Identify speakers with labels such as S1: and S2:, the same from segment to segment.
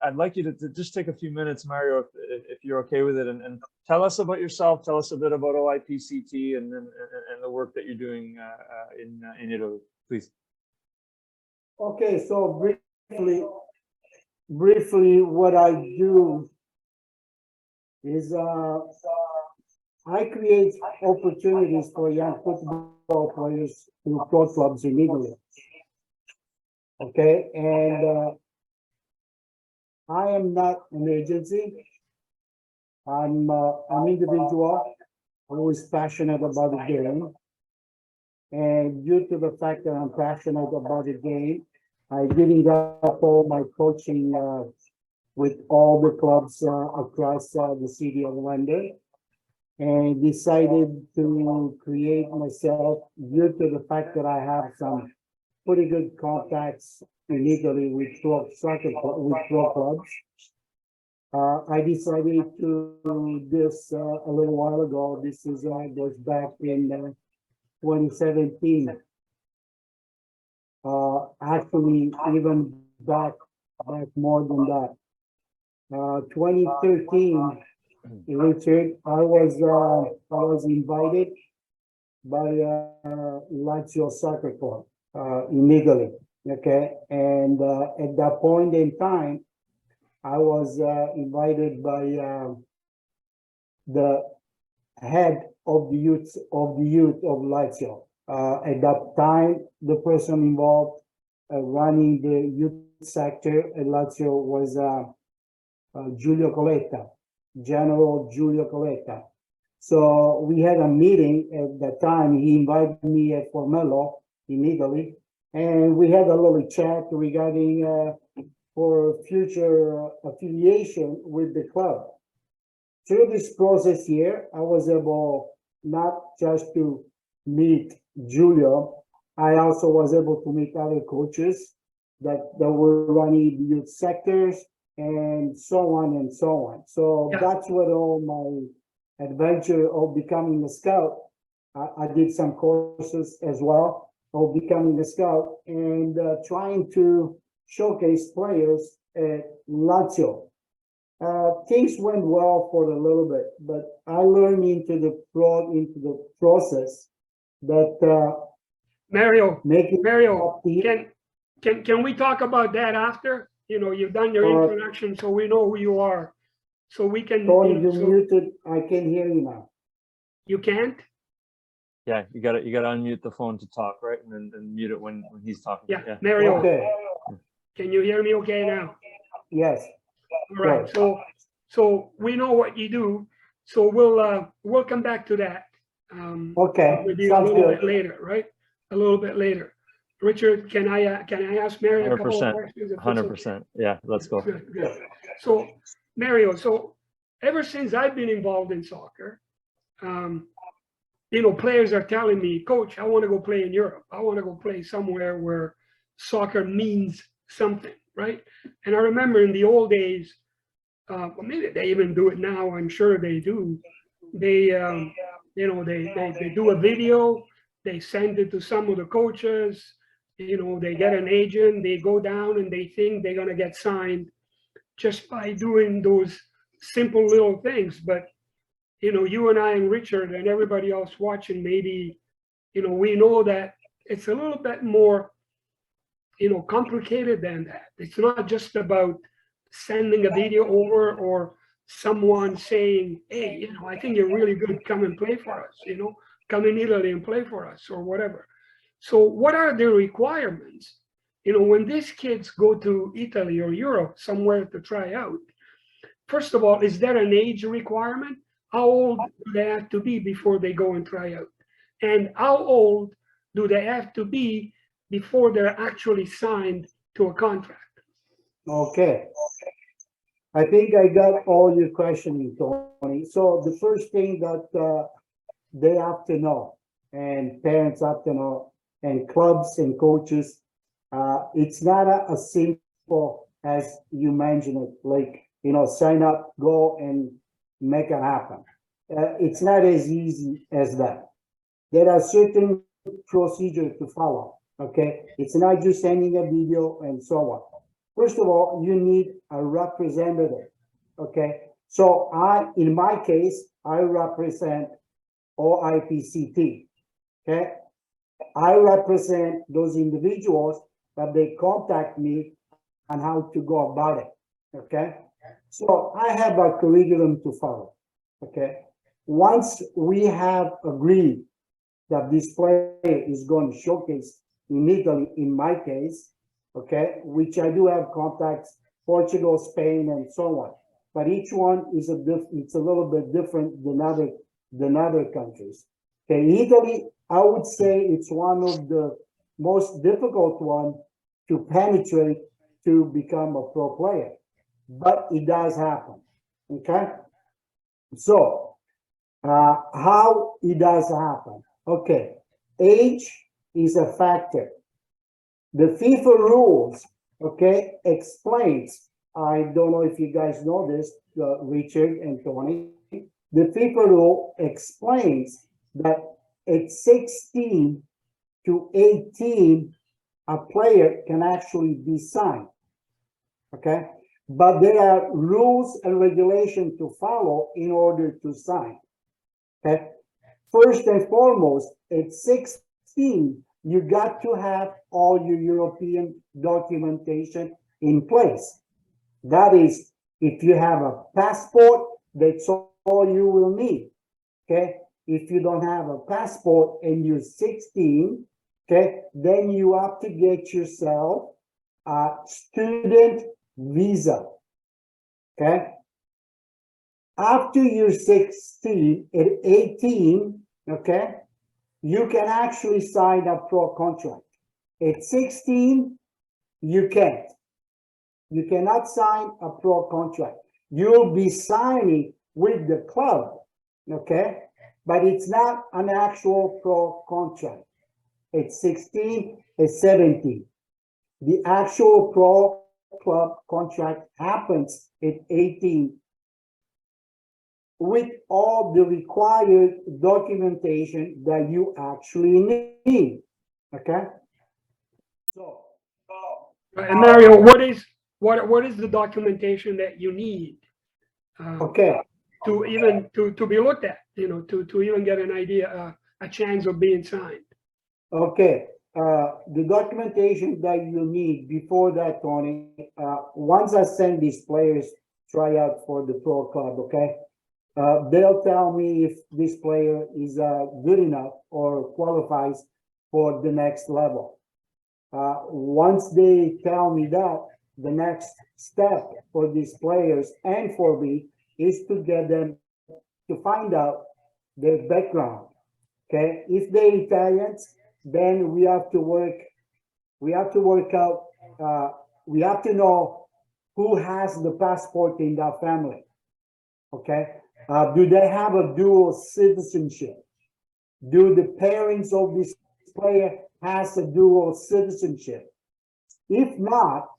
S1: I'd like you to just take a few minutes, Mario, if you're okay with it, and tell us about yourself. Tell us a bit about OIPCT and the work that you're doing in Italy, please.
S2: Okay, so briefly, what I do is I create opportunities for young football players through pro clubs in Italy. Okay, and I am not an agency. I'm an individual who is passionate about the game. And due to the fact that I'm passionate about the game, I giving up all my coaching with all the clubs across the city of London, and decided to create myself due to the fact that I have some pretty good contacts in Italy with pro clubs. I decided to do this a little while ago. This is goes back in 2017. Actually, even back more than that. 2013, Richard, I was invited by Lazio Soccer Club in Italy. Okay, and at that point in time, I was invited by the head of the youth of Lazio. At that time, the person involved running the youth sector at Lazio was Giulio Coletta, General Giulio Coletta. So we had a meeting at that time. He invited me at Formello in Italy, and we had a little chat regarding for future affiliation with the club. Through this process here, I was able not just to meet Giulio, I also was able to meet other coaches that were running the youth sectors and so on and so on. So that's what all my adventure of becoming a scout. I did some courses as well of becoming a scout and trying to showcase players at Lazio. Things went well for a little bit, but I learned into the process that
S3: Mario, can we talk about that after? You know, you've done your introduction, so we know who you are, so we can.
S2: Tony, you're muted. I can hear you now.
S3: You can't.
S1: Yeah, you gotta unmute the phone to talk, right, and then mute it when he's talking.
S3: Yeah, Mario.
S2: Okay.
S3: Can you hear me okay now?
S2: Yes.
S3: All right. So we know what you do. So we'll come back to that.
S2: Okay.
S3: Maybe a little bit later, right? A little bit later. Richard, can I ask Mario a couple of questions?
S1: 100%. Yeah, let's go.
S3: Good. So Mario, so ever since I've been involved in soccer, you know, players are telling me, Coach, I want to go play in Europe. I want to go play somewhere where soccer means something, right? And I remember in the old days, well, maybe they even do it now. I'm sure they do. They, you know, they do a video, they send it to some of the coaches. You know, they get an agent, they go down and they think they're gonna get signed just by doing those simple little things. But you know, you and I and Richard and everybody else watching, maybe, you know, we know that it's a little bit more, you know, complicated than that. It's not just about sending a video over or someone saying, hey, you know, I think you're really good, come and play for us, you know, come in Italy and play for us or whatever. So what are the requirements? You know, when these kids go to Italy or Europe somewhere to try out, first of all, is there an age requirement? How old do they have to be before they go and try out? And how old do they have to be before they're actually signed to a contract?
S2: Okay. I think I got all your questions, Tony. So the first thing that they have to know, and parents have to know, and clubs and coaches, it's not as simple as you mentioned it, like, you know, sign up, go and make it happen. It's not as easy as that. There are certain procedures to follow, okay? It's not just sending a video and so on. first of all, you need a representative. Okay. So in my case, I represent OIPCT. Okay. I represent those individuals, but they contact me on how to go about it. Okay. So I have a curriculum to follow. Okay. Once we have agreed that this player is going to showcase in Italy, in my case, okay, which I do have contacts, Portugal, Spain, and so on. But each one is it's a little bit different than other countries. Okay, Italy, I would say it's one of the most difficult one to penetrate to become a pro player, but it does happen. Okay, so how it does happen? Okay, age is a factor. The FIFA rules, okay, explains. I don't know if you guys know this, Richard and Tony. The FIFA rule explains that at 16 to 18, a player can actually be signed. Okay, but there are rules and regulations to follow in order to sign. Okay, first and foremost, at 16, you got to have all your European documentation in place. That is, if you have a passport, that's all you will need. Okay, if you don't have a passport and you're 16, okay, then you have to get yourself a student visa. Okay, after you're 16, at 18, okay, you can actually sign a pro contract. At 16, you can't. You cannot sign a pro contract. You'll be signing with the club, okay? But it's not an actual pro contract. At 16, at 17. The actual pro club contract happens at 18 with all the required documentation that you actually need. Okay. So,
S3: And Mario, what is the documentation that you need?
S2: okay.
S3: To even to be looked at, to even get an idea, a chance of being signed.
S2: Okay. The documentation that you need before that, Tony, once I send these players try out for the pro club, okay, they'll tell me if this player is good enough or qualifies for the next level. Once they tell me that, the next step for these players and for me is to get them to find out their background. Okay, if they're Italians, then we have to work out. We have to know who has the passport in that family. Okay, do they have a dual citizenship? Do the parents of this player has a dual citizenship? If not,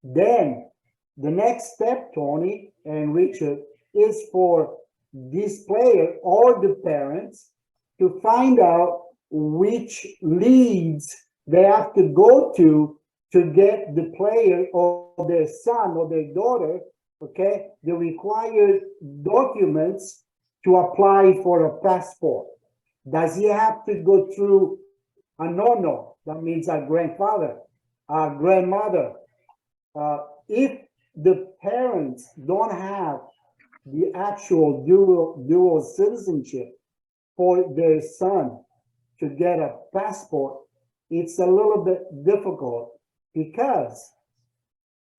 S2: then the next step, Tony and Richard, is for this player or the parents to find out which leads they have to go to get the player or their son or their daughter, okay, the required documents to apply for a passport. Does he have to go through a nonno? That means a grandfather, a grandmother. If the parents don't have the actual dual citizenship for their son to get a passport, it's a little bit difficult because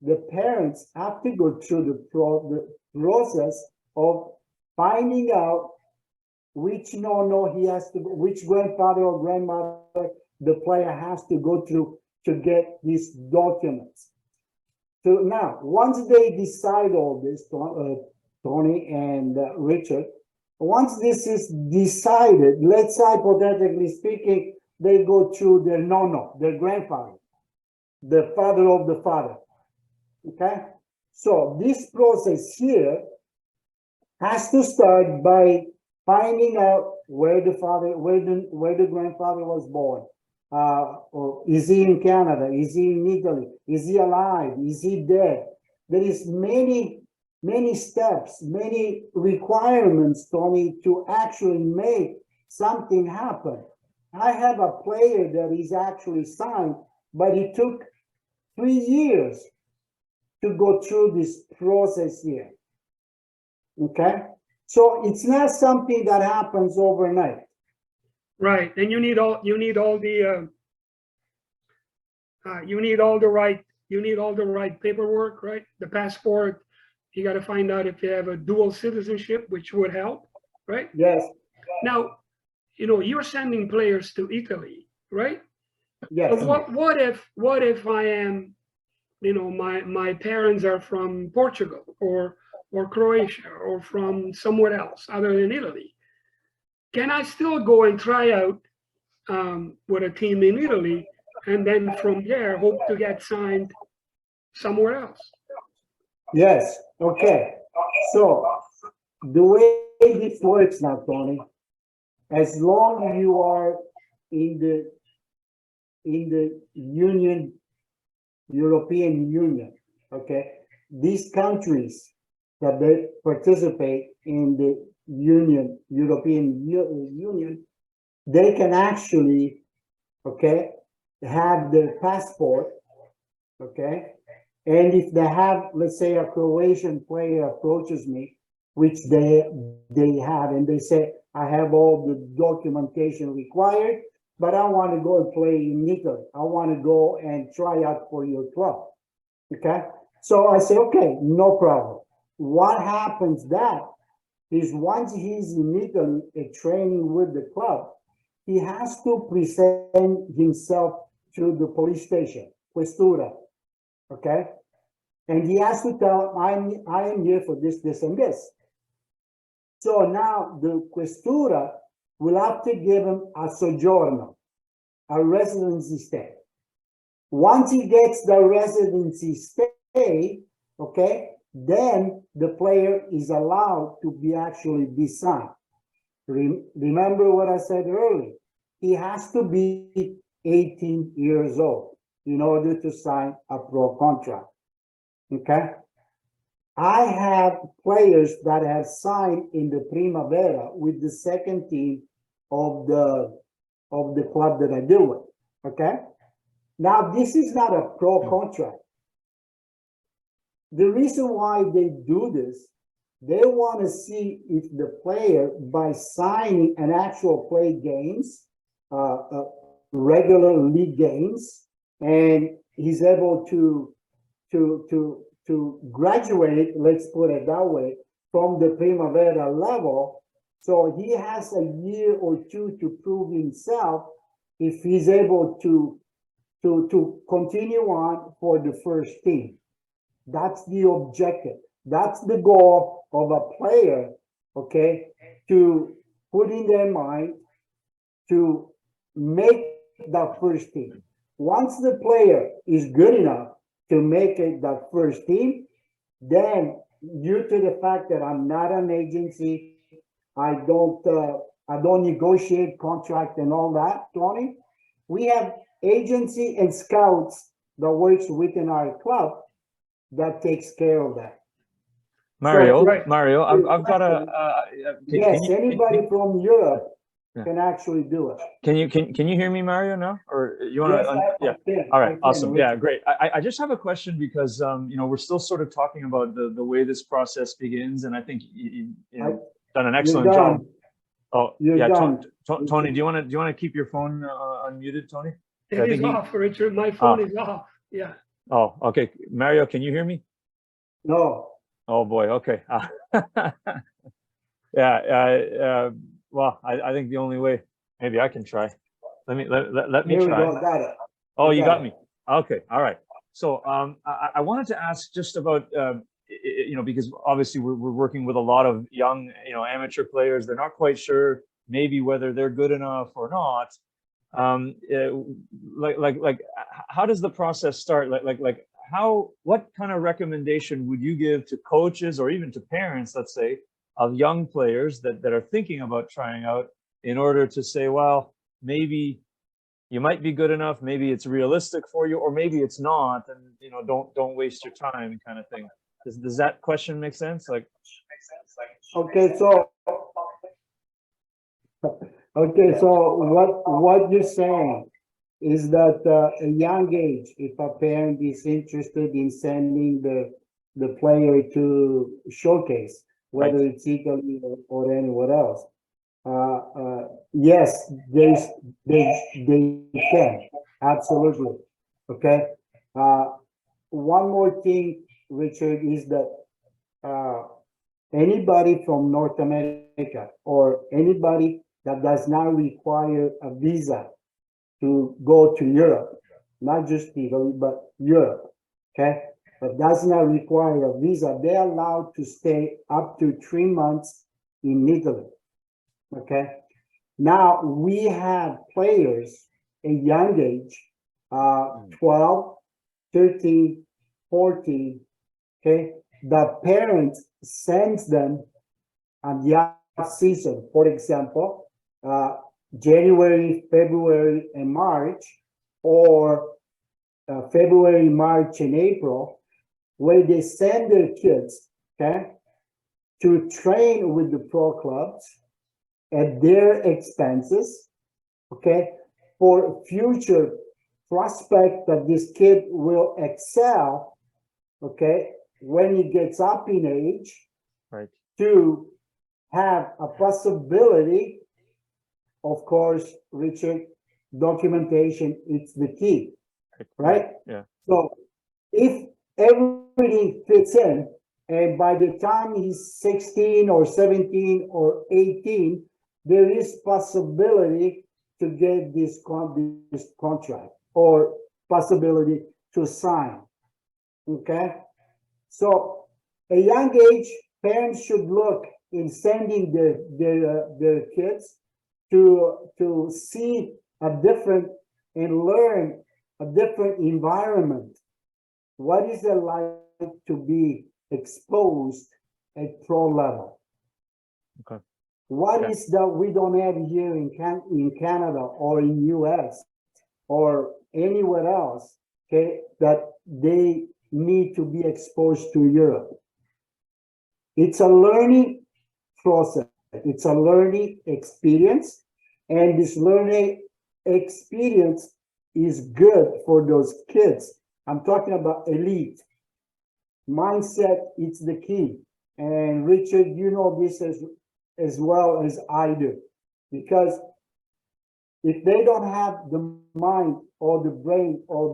S2: the parents have to go through the process of finding out which nonno he has to, which grandfather or grandmother the player has to go through to get these documents. So now, once they decide all this, Tony and Richard, once this is decided, let's say hypothetically speaking, they go through their nonno, their grandfather, the father of the father. Okay, so this process here has to start by finding out where the grandfather was born, or is he in Canada? Is he in Italy? Is he alive? Is he dead? There is many steps, many requirements, Tony, to actually make something happen. I have a player that is actually signed, but it took 3 years to go through this process here. Okay? So it's not something that happens overnight.
S3: Right, and you need all the right paperwork, right? The passport, you got to find out if you have a dual citizenship, which would help, right?
S2: Yes.
S3: Now, you're sending players to Italy, right?
S2: Yes.
S3: But what if I am, my parents are from Portugal or Croatia or from somewhere else other than Italy? Can I still go and try out with a team in Italy, and then from there hope to get signed somewhere else?
S2: Yes. Okay. So the way this works now, Tony, as long as you are in the European Union, okay, these countries that they participate in the European Union, they can actually, okay, have their passport, okay, and if they have, let's say, a Croatian player approaches me, which they have, and they say, I have all the documentation required, but I want to go and play in Italy. I want to go and try out for your club. Okay. So I say, okay, no problem. What happens that is once he's in Italy training with the club, he has to present himself to the police station, questura. Okay. And he has to tell, I am here for this, this, and this. So now the questura will have to give him a soggiorno, a residency stay. Once he gets the residency stay, okay, then the player is allowed to be signed. Remember what I said earlier. He has to be 18 years old in order to sign a pro contract. Okay. I have players that have signed in the Primavera with the second team of the club that I deal with. Okay. Now, this is not a pro contract. The reason why they do this, they want to see if the player, by signing an actual play games, regular league games, and he's able to graduate, let's put it that way, from the Primavera level. So he has a year or two to prove himself if he's able to continue on for the first team. That's the objective. That's the goal of a player, okay, to put in their mind to make that first team. Once the player is good enough to make it that first team, then due to the fact that I'm not an agency, I don't negotiate contract and all that, Tony. We have agency and scouts that works within our club that takes care of that.
S1: Mario,
S2: So,
S3: right.
S1: Mario, I've got a.
S2: Anybody from Europe can actually do it.
S1: Can you hear me, Mario? No, or you want to?
S2: Yes,
S1: Yeah. All right. Awesome. Yeah. Great. I just have a question because we're still sort of talking about the way this process begins, and I think you done an excellent job. Oh, yeah. Tony, do you want to keep your phone unmuted, Tony?
S3: It is off, Richard. My phone is off. Yeah.
S1: Oh, okay. Mario, can you hear me?
S2: No.
S1: Oh boy. Okay. Yeah. Well, I think the only way, maybe I can try. Let me try.
S2: Go, got it.
S1: Oh, you got me. Okay. All right. So I wanted to ask just about because obviously we're working with a lot of young amateur players. They're not quite sure maybe whether they're good enough or not. Like how does the process start? What kind of recommendation would you give to coaches or even to parents, let's say, of young players that are thinking about trying out, in order to say, well, maybe you might be good enough, maybe it's realistic for you, or maybe it's not, and you know, don't waste your time, kind of thing. Does that question make sense? Like,
S2: okay, so what you're saying is that a young age, if a parent is interested in sending the player to showcase, whether
S1: right.
S2: it's Italy or anywhere else, yes, they can, absolutely. Okay. One more thing, Richard, is that anybody from North America or anybody that does not require a visa to go to Europe, not just Italy, but Europe, okay? But does not require a visa, they're allowed to stay up to 3 months in Italy, okay? Now we have players at young age, 12, 13, 14, okay? The parents sends them on the off season, for example, January, February, and March, or February, March, and April, where they send their kids, okay, to train with the pro clubs at their expenses, okay, for future prospect that this kid will excel, okay, when he gets up in age,
S1: Right.
S2: to have a possibility. Of course, Richard, documentation, it's the key, right?
S1: Yeah.
S2: So if everything fits in, and by the time he's 16 or 17 or 18, there is possibility to get this contract or possibility to sign, okay? So a young age, parents should look in sending their kids to see a different and learn a different environment. What is it like to be exposed at pro level?
S1: Okay.
S2: What is that we don't have here in Canada or in US or anywhere else, okay, that they need to be exposed to Europe? It's a learning process. It's a learning experience, and this learning experience is good for those kids. I'm talking about elite. Mindset, it's the key. And Richard, you know this as well as I do. Because if they don't have the mind or the brain or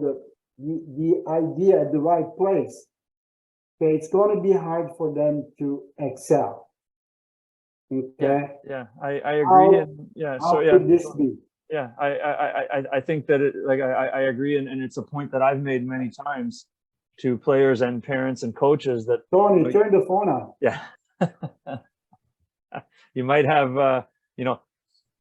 S2: the idea at the right place, okay, it's going to be hard for them to excel. Okay.
S1: Yeah, I agree. And yeah, so yeah,
S2: could this be?
S1: yeah, I think that I agree, and it's a point that I've made many times to players and parents and coaches that
S2: Tony,
S1: like,
S2: turn the phone on.
S1: yeah, you might have you know,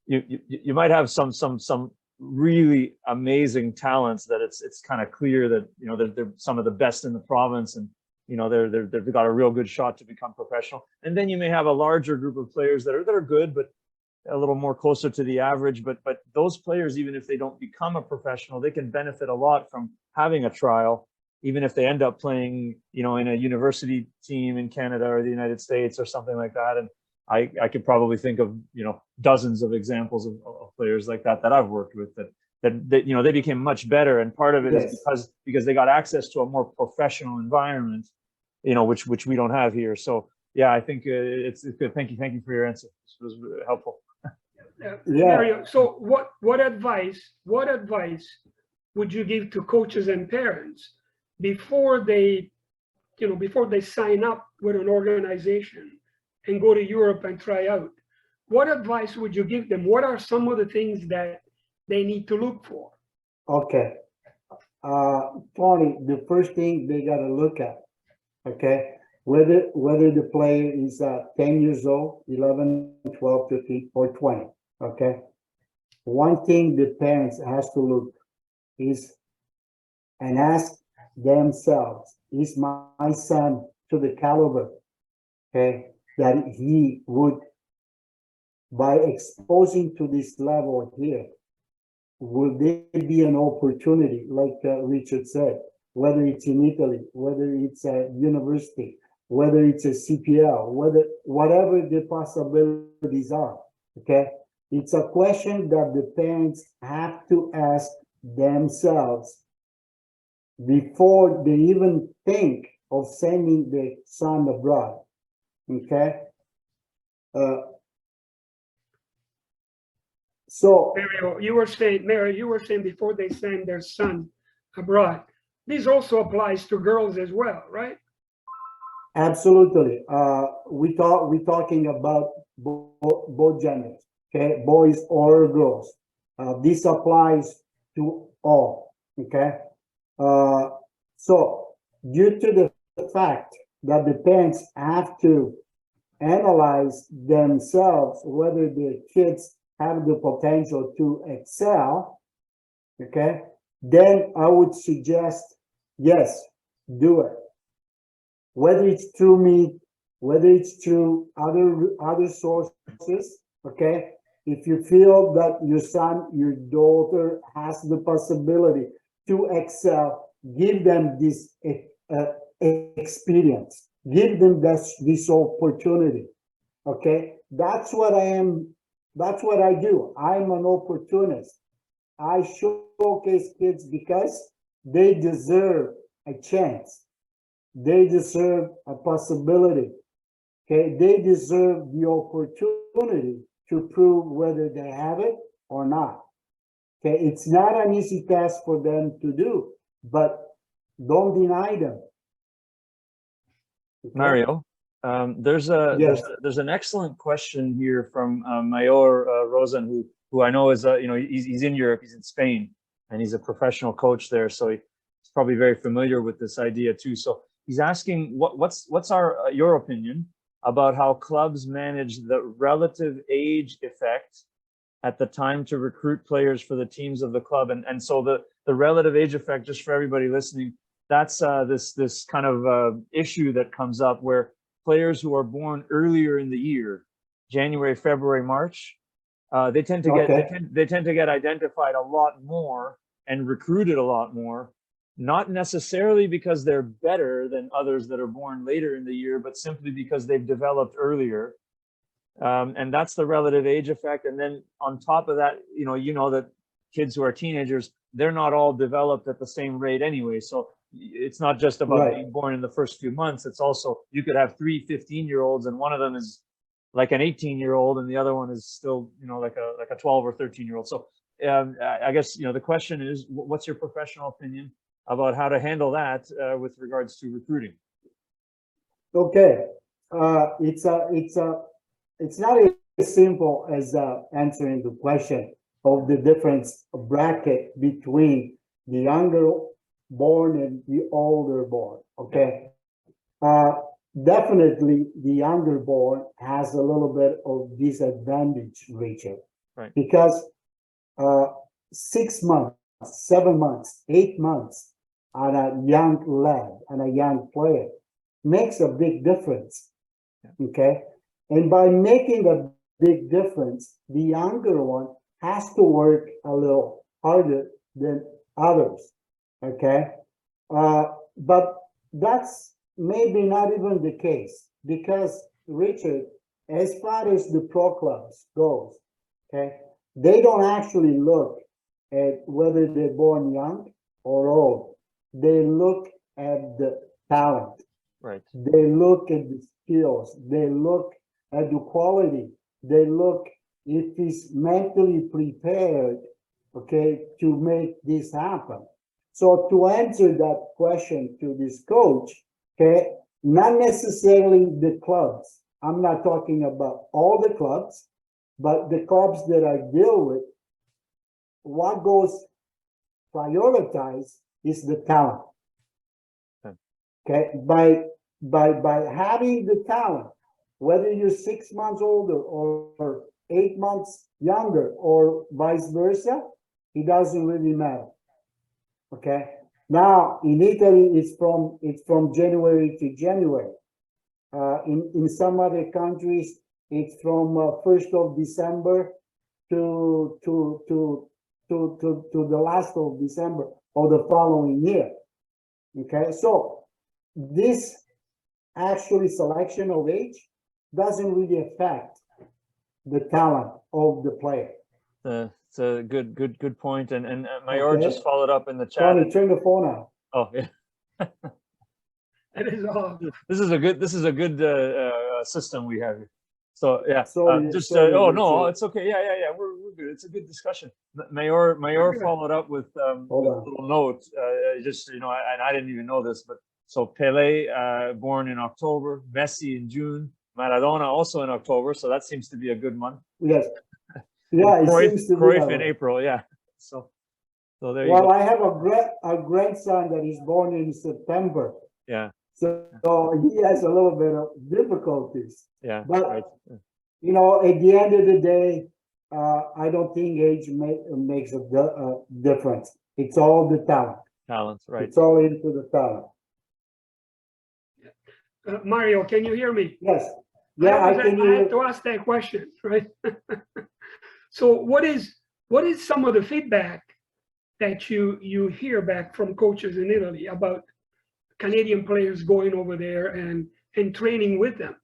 S1: you might have some really amazing talents that it's kind of clear that you know they're some of the best in the province, and you know they've got a real good shot to become professional. And then you may have a larger group of players that are good, but a little more closer to the average. But those players, even if they don't become a professional, they can benefit a lot from having a trial, even if they end up playing, you know, in a university team in Canada or the United States or something like that. And I could probably think of, you know, dozens of examples of players like that I've worked with that you know, they became much better. And part of it is because they got access to a more professional environment, you know, which we don't have here. So yeah, I think it's good. Thank you for your answer. This was really helpful.
S3: Mario, so what advice would you give to coaches and parents before they sign up with an organization and go to Europe and try out? What advice would you give them? What are some of the things that they need to look for?
S2: Okay. Tony, the first thing they got to look at, okay, whether the player is 10 years old, 11, 12, 13, or 20, okay? One thing the parents has to look is and ask themselves, is my son to the caliber, okay, that he would, by exposing to this level here, will there be an opportunity, like Richard said, whether it's in Italy, whether it's a university, whether it's a CPL, whatever the possibilities are, okay? It's a question that the parents have to ask themselves before they even think of sending their son abroad, okay? So
S3: Mario, you were saying before they send their son abroad. This also applies to girls as well, right?
S2: absolutely, we're talking about both genders, okay, boys or girls. This applies to all, okay. So due to the fact that the parents have to analyze themselves whether the kids have the potential to excel, okay, then I would suggest, yes, do it. Whether it's through me, whether it's through other sources, okay, if you feel that your son, your daughter has the possibility to excel, give them this experience, give them this opportunity, okay. That's what I am. That's what I do. I'm an opportunist. I showcase kids because they deserve a chance. They deserve a possibility. Okay, they deserve the opportunity to prove whether they have it or not. Okay, it's not an easy task for them to do, but don't deny them.
S1: Okay? Mario, there's an excellent question here from Mayor Rosen, who I know is he's in Europe, he's in Spain, and he's a professional coach there, so he's probably very familiar with this idea too. So he's asking, what's your opinion about how clubs manage the relative age effect at the time to recruit players for the teams of the club, and so the relative age effect, just for everybody listening, that's this kind of issue that comes up where players who are born earlier in the year, January, February, March, they tend to get identified a lot more and recruited a lot more, not necessarily because they're better than others that are born later in the year, but simply because they've developed earlier. And that's the relative age effect. And then on top of that, you know that kids who are teenagers, they're not all developed at the same rate anyway. So it's not just about being born in the first few months. It's also, you could have 3 15-year-olds and one of them is like an 18-year-old and the other one is still, like a 12 or 13-year-old. So I guess, the question is, what's your professional opinion about how to handle that with regards to recruiting?
S2: Okay. It's not as simple as answering the question of the difference bracket between the younger born and the older born, okay? Definitely the younger born has a little bit of disadvantage, Richard,
S1: right?
S2: Because 6 months, 7 months, 8 months on a young lad and a young player makes a big difference, okay? And by making a big difference, the younger one has to work a little harder than others, okay? But that's maybe not even the case because, Richard, as far as the pro clubs goes, okay, they don't actually look at whether they're born young or old. They look at the talent.
S1: Right.
S2: They look at the skills. They look at the quality. They look if he's mentally prepared, okay, to make this happen. So to answer that question to this coach, okay, not necessarily the clubs. I'm not talking about all the clubs, but the clubs that I deal with, what goes prioritized is the talent. Okay, by having the talent, whether you're 6 months older or 8 months younger or vice versa, it doesn't really matter. Okay. Now in Italy, it's from January to January. In some other countries, it's from 1st of December to to the last of December of the following year. Okay, so this actually selection of age doesn't really affect the talent of the player.
S1: It's a good point. And Mayor
S2: Okay.
S1: just followed up in the chat.
S2: Tony, turn the phone on.
S1: Oh yeah.
S3: That is all.
S1: This is a good system we have here. So yeah,
S2: Sorry,
S1: just
S2: sorry,
S1: oh no,
S2: Richard.
S1: it's okay. Yeah. We're good. It's a good discussion. Mayor
S3: Okay.
S1: followed up with
S2: Hold
S1: a
S2: on.
S1: little note. Just and I didn't even know this, but so Pele born in October, Messi in June, Maradona also in October. So that seems to be a good month.
S2: Yes. Yeah, it seems to be.
S1: Cruyff in April. Yeah. So there you
S2: Well,
S1: go.
S2: I have a grandson that is born in September.
S1: Yeah.
S2: So he has a little bit of difficulties.
S1: Yeah.
S2: But
S1: right.
S2: you know, at the end of the day, I don't think age makes a difference. It's all the talent.
S1: Talent, right?
S2: It's all into the talent.
S3: Mario, can you hear me?
S2: Yes. Yeah, I can
S3: I
S2: hear.
S3: had to ask that question, right? So what is some of the feedback that you hear back from coaches in Italy about Canadian players going over there and training with them?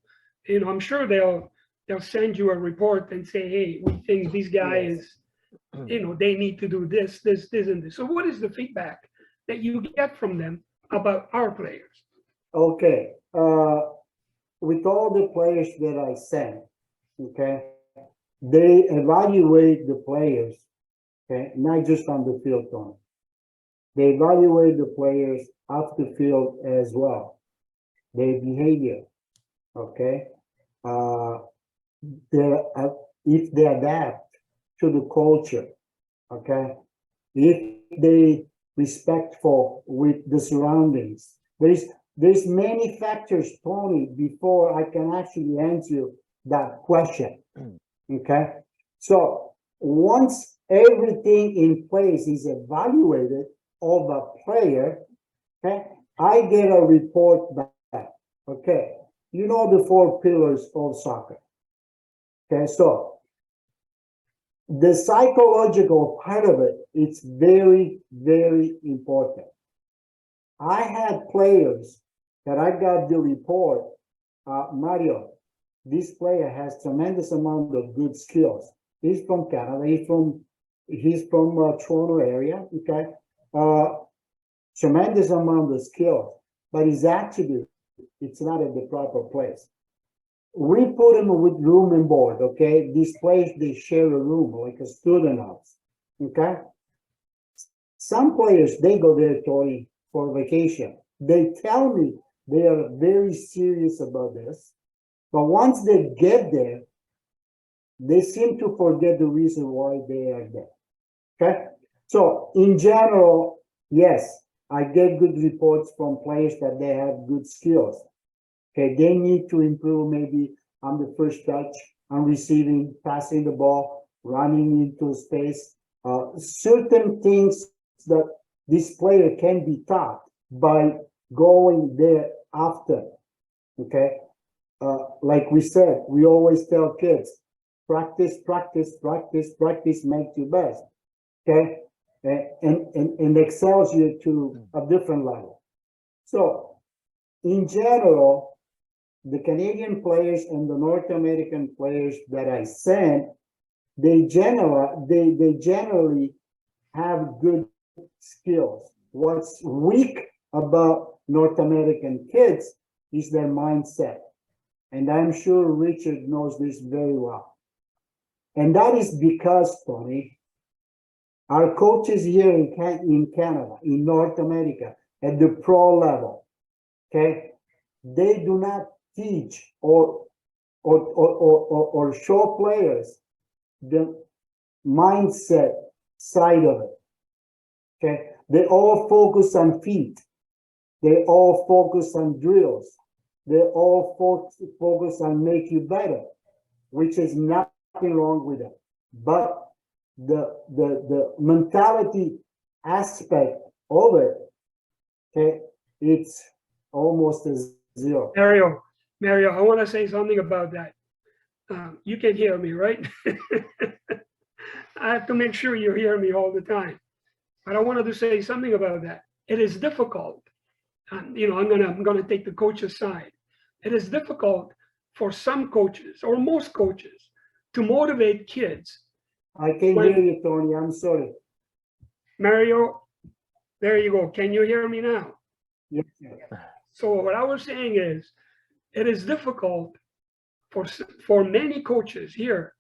S3: You know, I'm sure they'll send you a report and say, hey, we think these guys, you know, they need to do this, and this. So what is the feedback that you get from them about our players?
S2: Okay. With all the players that I send, okay, they evaluate the players, okay, not just on the field, Tony. They evaluate the players off the field as well. Their behavior, okay. If they adapt to the culture, okay. If they respectful with the surroundings. There's many factors, Tony, before I can actually answer that question. Okay. So once everything in place is evaluated of a player, okay, I get a report back. Okay. You know the 4 pillars of soccer. Okay, so the psychological part of it, it's very, very important. I had players that I got the report, Mario, this player has tremendous amount of good skills. He's from Canada. He's from Toronto area. Okay, tremendous amount of skills, but his attitude, it's not at the proper place. We put him with room and board. Okay, these players, they share a room like a student house. Okay, some players, they go there, Tori, for vacation. They tell me they are very serious about this, but once they get there, they seem to forget the reason why they are there. Okay, so in general, yes, I get good reports from players that they have good skills. Okay, they need to improve maybe on the first touch, on receiving, passing the ball, running into space. Certain things that this player can be taught by going there after. Okay, like we said, we always tell kids, practice, practice, practice, practice makes you best. Okay, and excels you to a different level. So in general, the Canadian players and the North American players that I send, they generally have good skills. What's weak about North American kids is their mindset. And I'm sure Richard knows this very well. And that is because, Tony, our coaches here in Canada, in North America, at the pro level, okay, they do not teach or show players the mindset side of it. Okay, they all focus on feet. They all focus on drills. They all focus on make you better, which is nothing wrong with it. But the mentality aspect of it, okay, it's almost as zero.
S3: Mario, I want to say something about that. You can hear me, right? I have to make sure you hear me all the time. But I wanted to say something about that. It is difficult. You know, I'm gonna take the coach's side. It is difficult for some coaches or most coaches to motivate kids.
S2: I can't hear you, Tony. I'm sorry.
S3: Mario, there you go. Can you hear me now?
S2: Yes.
S3: So what I was saying is, it is difficult for many coaches here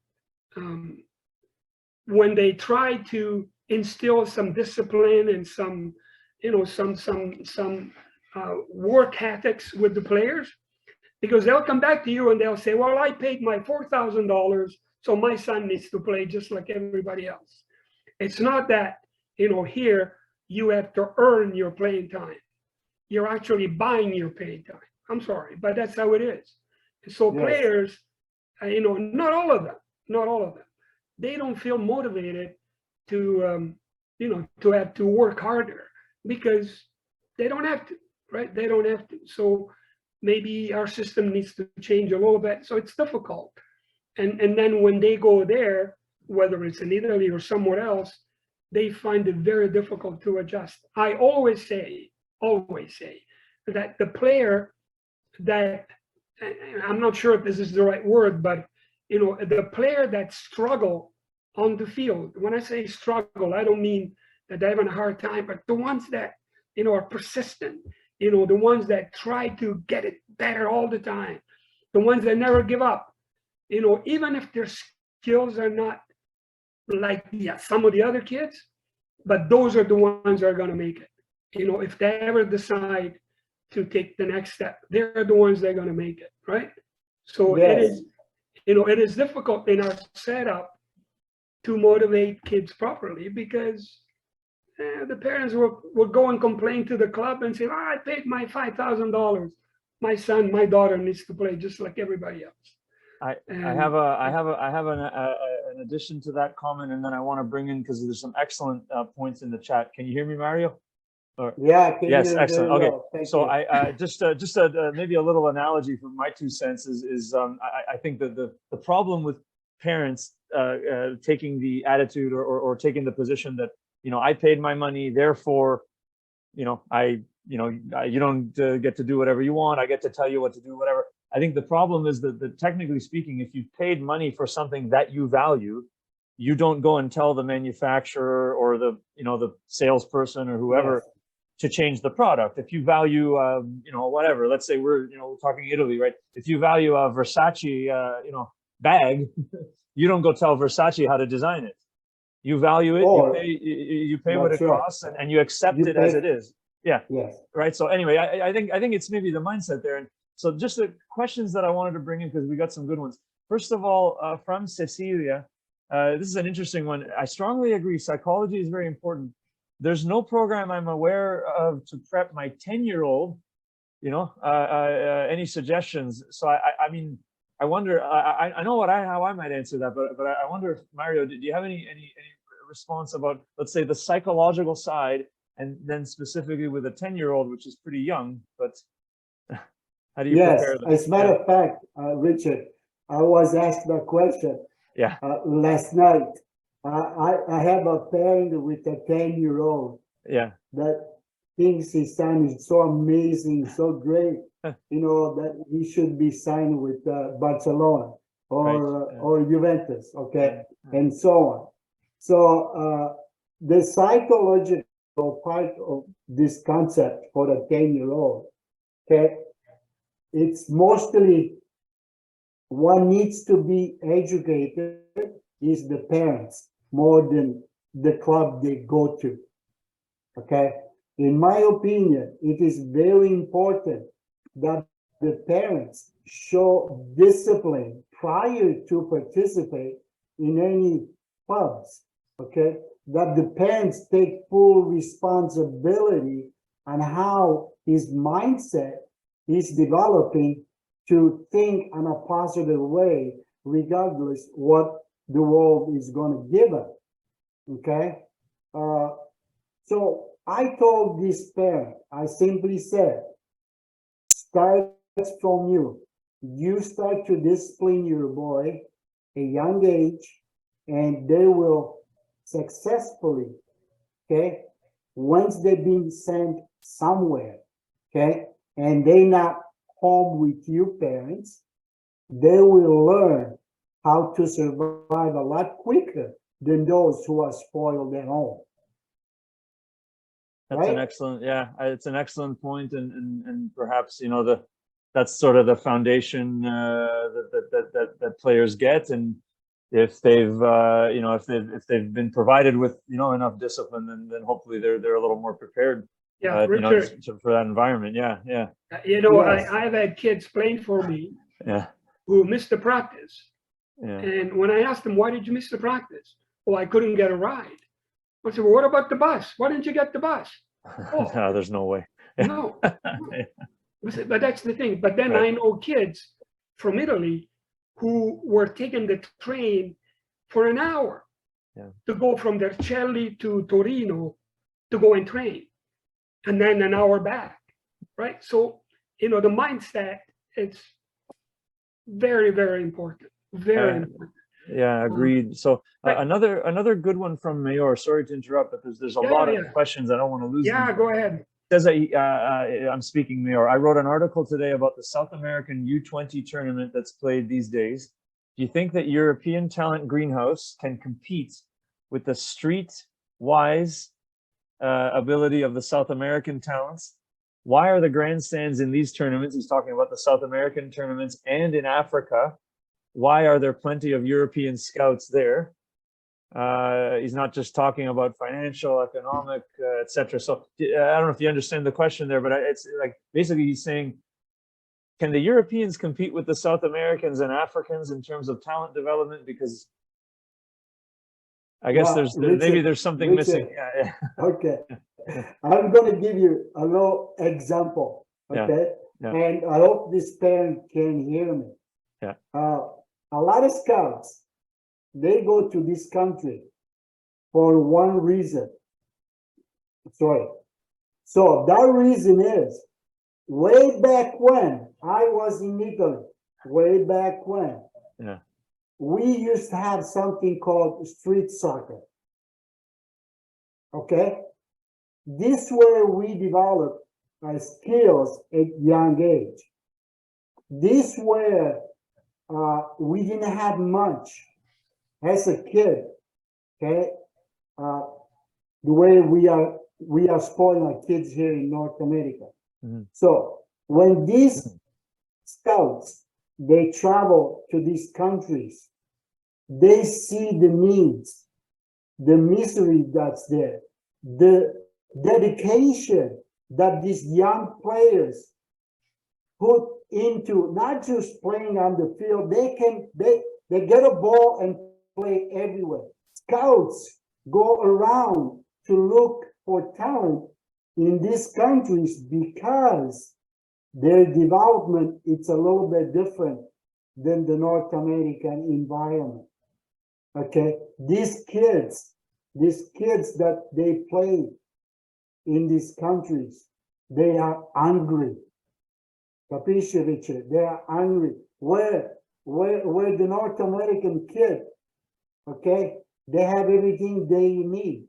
S3: when they try to instill some discipline and some, you know, some work ethics with the players, because they'll come back to you and they'll say, well, I paid my $4,000, so my son needs to play just like everybody else. It's not that, you know, here you have to earn your playing time. You're actually buying your playing time. I'm sorry, but that's how it is. So
S2: Yes.
S3: players, you know, not all of them, they don't feel motivated to, you know, to have to work harder because they don't have to, right? They don't have to. So maybe our system needs to change a little bit. So it's difficult. And then when they go there, whether it's in Italy or somewhere else, they find it very difficult to adjust. I always say that the player that, I'm not sure if this is the right word, but you know, the player that struggle on the field, when I say struggle, I don't mean that they're having a hard time, but the ones that, you know, are persistent, you know, the ones that try to get it better all the time, the ones that never give up, you know, even if their skills are not like some of the other kids, but those are the ones that are going to make it. You know, if they ever decide to take the next step, they're the ones that are going to make it, right? So
S2: Yes.
S3: it is, you know, it is difficult in our setup to motivate kids properly because the parents will go and complain to the club and say, I paid my $5,000. My son, my daughter needs to play just like everybody else.
S1: I have an addition to that comment, and then I want to bring in, because there's some excellent points in the chat. Can you hear me, Mario? Or,
S2: Yeah.
S1: yes, excellent. Okay,
S2: Thank
S1: so
S2: you.
S1: I just maybe a little analogy from my 2 cents is I think that the problem with parents taking the attitude or taking the position that, you know, I paid my money, therefore, you know, you don't get to do whatever you want. I get to tell you what to do, whatever. I think the problem is that technically speaking, if you paid money for something that you value, you don't go and tell the manufacturer or the, you know, the salesperson or whoever
S2: Yes.
S1: to change the product. If you value, you know, whatever, let's say we're talking Italy, right? If you value a Versace, you know, bag, you don't go tell Versace how to design it. You value it,
S2: Or,
S1: you pay what it
S2: that's right.
S1: costs, and you accept
S2: You
S1: it as
S2: pay-
S1: it is. Yeah.
S2: Yes.
S1: Right. So anyway, I think it's maybe the mindset there. And so just the questions that I wanted to bring in, because we got some good ones. First of all, from Cecilia, this is an interesting one. I strongly agree. Psychology is very important. There's no program I'm aware of to prep my 10-year-old. You know, any suggestions? So I mean, I wonder. I know how I might answer that, but I wonder if, Mario, do you have any response about, let's say, the psychological side, and then specifically with a 10-year-old, which is pretty young, but how do you prepare them?
S2: As a matter of fact, Richard, I was asked that question
S1: Yeah.
S2: last night. I have a parent with a 10-year-old
S1: Yeah.
S2: that thinks his son is so amazing, so great, you know, that he should be signed with Barcelona or Juventus, okay, and so on. So the psychological part of this concept for the 10-year-old, okay, it's mostly what needs to be educated is the parents more than the club they go to, okay? In my opinion, it is very important that the parents show discipline prior to participate in any clubs, okay? That the parents take full responsibility on how his mindset is developing to think in a positive way, regardless what the world is going to give us, okay? So I told this parent, I simply said, starts from you. You start to discipline your boy at a young age, and they will successfully, okay, once they've been sent somewhere, okay, and they're not home with you parents, they will learn how to survive a lot quicker than those who are spoiled at home.
S1: That's an excellent, yeah, it's an excellent point, and perhaps, you know, that's sort of the foundation that players get, and if they've you know, if they've been provided with, you know, enough discipline, then hopefully they're a little more prepared,
S3: Yeah,
S1: you know,
S3: Richard,
S1: for that environment. Yeah, yeah,
S3: you know,
S2: Yes.
S3: I've had kids playing for me
S1: yeah,
S3: who missed the practice.
S1: yeah.
S3: And when I asked them, why did you miss the practice? Oh, I couldn't get a ride. I said, well, what about the bus? Why didn't you get the bus? Oh,
S1: No, there's no way.
S3: no. But that's the thing. But then
S1: Right.
S3: I know kids from Italy who were taking the train for an hour to go from Vercelli to Torino to go and train, and then an hour back, right? So, you know, the mindset, it's very, very important. Very important.
S1: Yeah, agreed. So
S3: Right.
S1: another good one from Mayor. Sorry to interrupt, but there's a
S3: Yeah,
S1: lot
S3: yeah,
S1: of
S3: yeah.
S1: questions. I don't want to lose them.
S3: Yeah, go ahead.
S1: Says I'm speaking, Mayor. I wrote an article today about the South American U20 tournament that's played these days. Do you think that European talent greenhouse can compete with the street-wise ability of the South American talents? Why are the grandstands in these tournaments? He's talking about the South American tournaments and in Africa. Why are there plenty of European scouts there? He's not just talking about financial, economic, etc. So I don't know if you understand the question there, but it's like basically he's saying, can the Europeans compete with the South Americans and Africans in terms of talent development? Because I guess maybe there's something missing. Yeah, yeah.
S2: Okay, I'm going to give you a little example. Okay,
S1: yeah.
S2: And I hope this parent can hear me.
S1: Yeah.
S2: A lot of scouts, they go to this country for one reason. Sorry. So that reason is, way back when I was in Italy, way back when,
S1: Yeah.
S2: we used to have something called street soccer. Okay? This where we developed our skills at young age. This where we didn't have much as a kid. Okay? The way we are spoiling our kids here in North America.
S1: Mm-hmm.
S2: So when these scouts, they travel to these countries, they see the needs, the misery that's there, the dedication that these young players put into not just playing on the field. They get a ball and play everywhere. Scouts go around to look for talent in these countries because their development, it's a little bit different than the North American environment. Okay, these kids that they play in these countries, they are hungry. Capisci, Richard? They are hungry. Where the North American kid, okay, they have everything they need.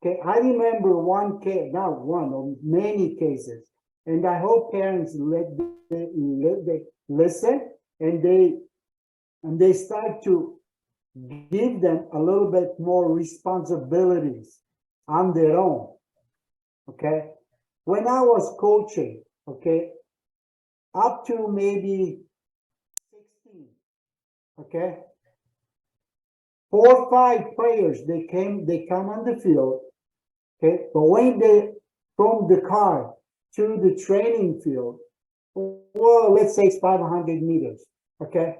S2: Okay, I remember one case, not one, of many cases, and I hope parents they listen and they start to give them a little bit more responsibilities on their own. Okay, when I was coaching, okay, up to maybe 16, okay, 4 or 5 players, they come on the field, okay, but when they from the car to the training field, well, let's say it's 500 meters, okay,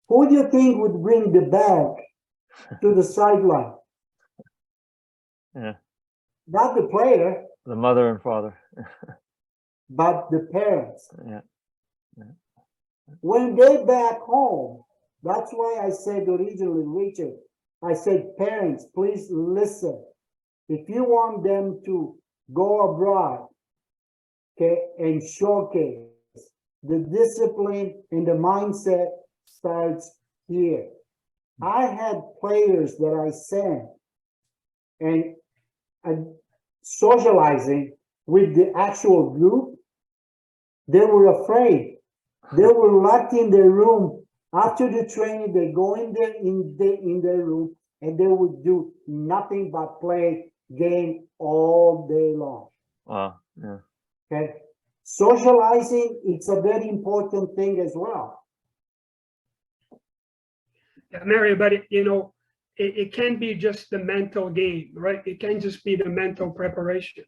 S2: who do you think would bring the bag to the sideline?
S1: Yeah.
S2: Not the player,
S1: The mother and father.
S2: but the parents.
S1: Yeah.
S2: When they back home, that's why I said originally, Richard, I said, parents, please listen. If you want them to go abroad, okay, and showcase, the discipline and the mindset starts here. I had players that I sent and socializing with the actual group. They were afraid. They were locked in their room. After the training, they go in their room and they would do nothing but play game all day long.
S1: Yeah.
S2: Okay. Socializing, it's a very important thing as well.
S3: Yeah, Mary, but it can't be just the mental game, right? It can't just be the mental preparation.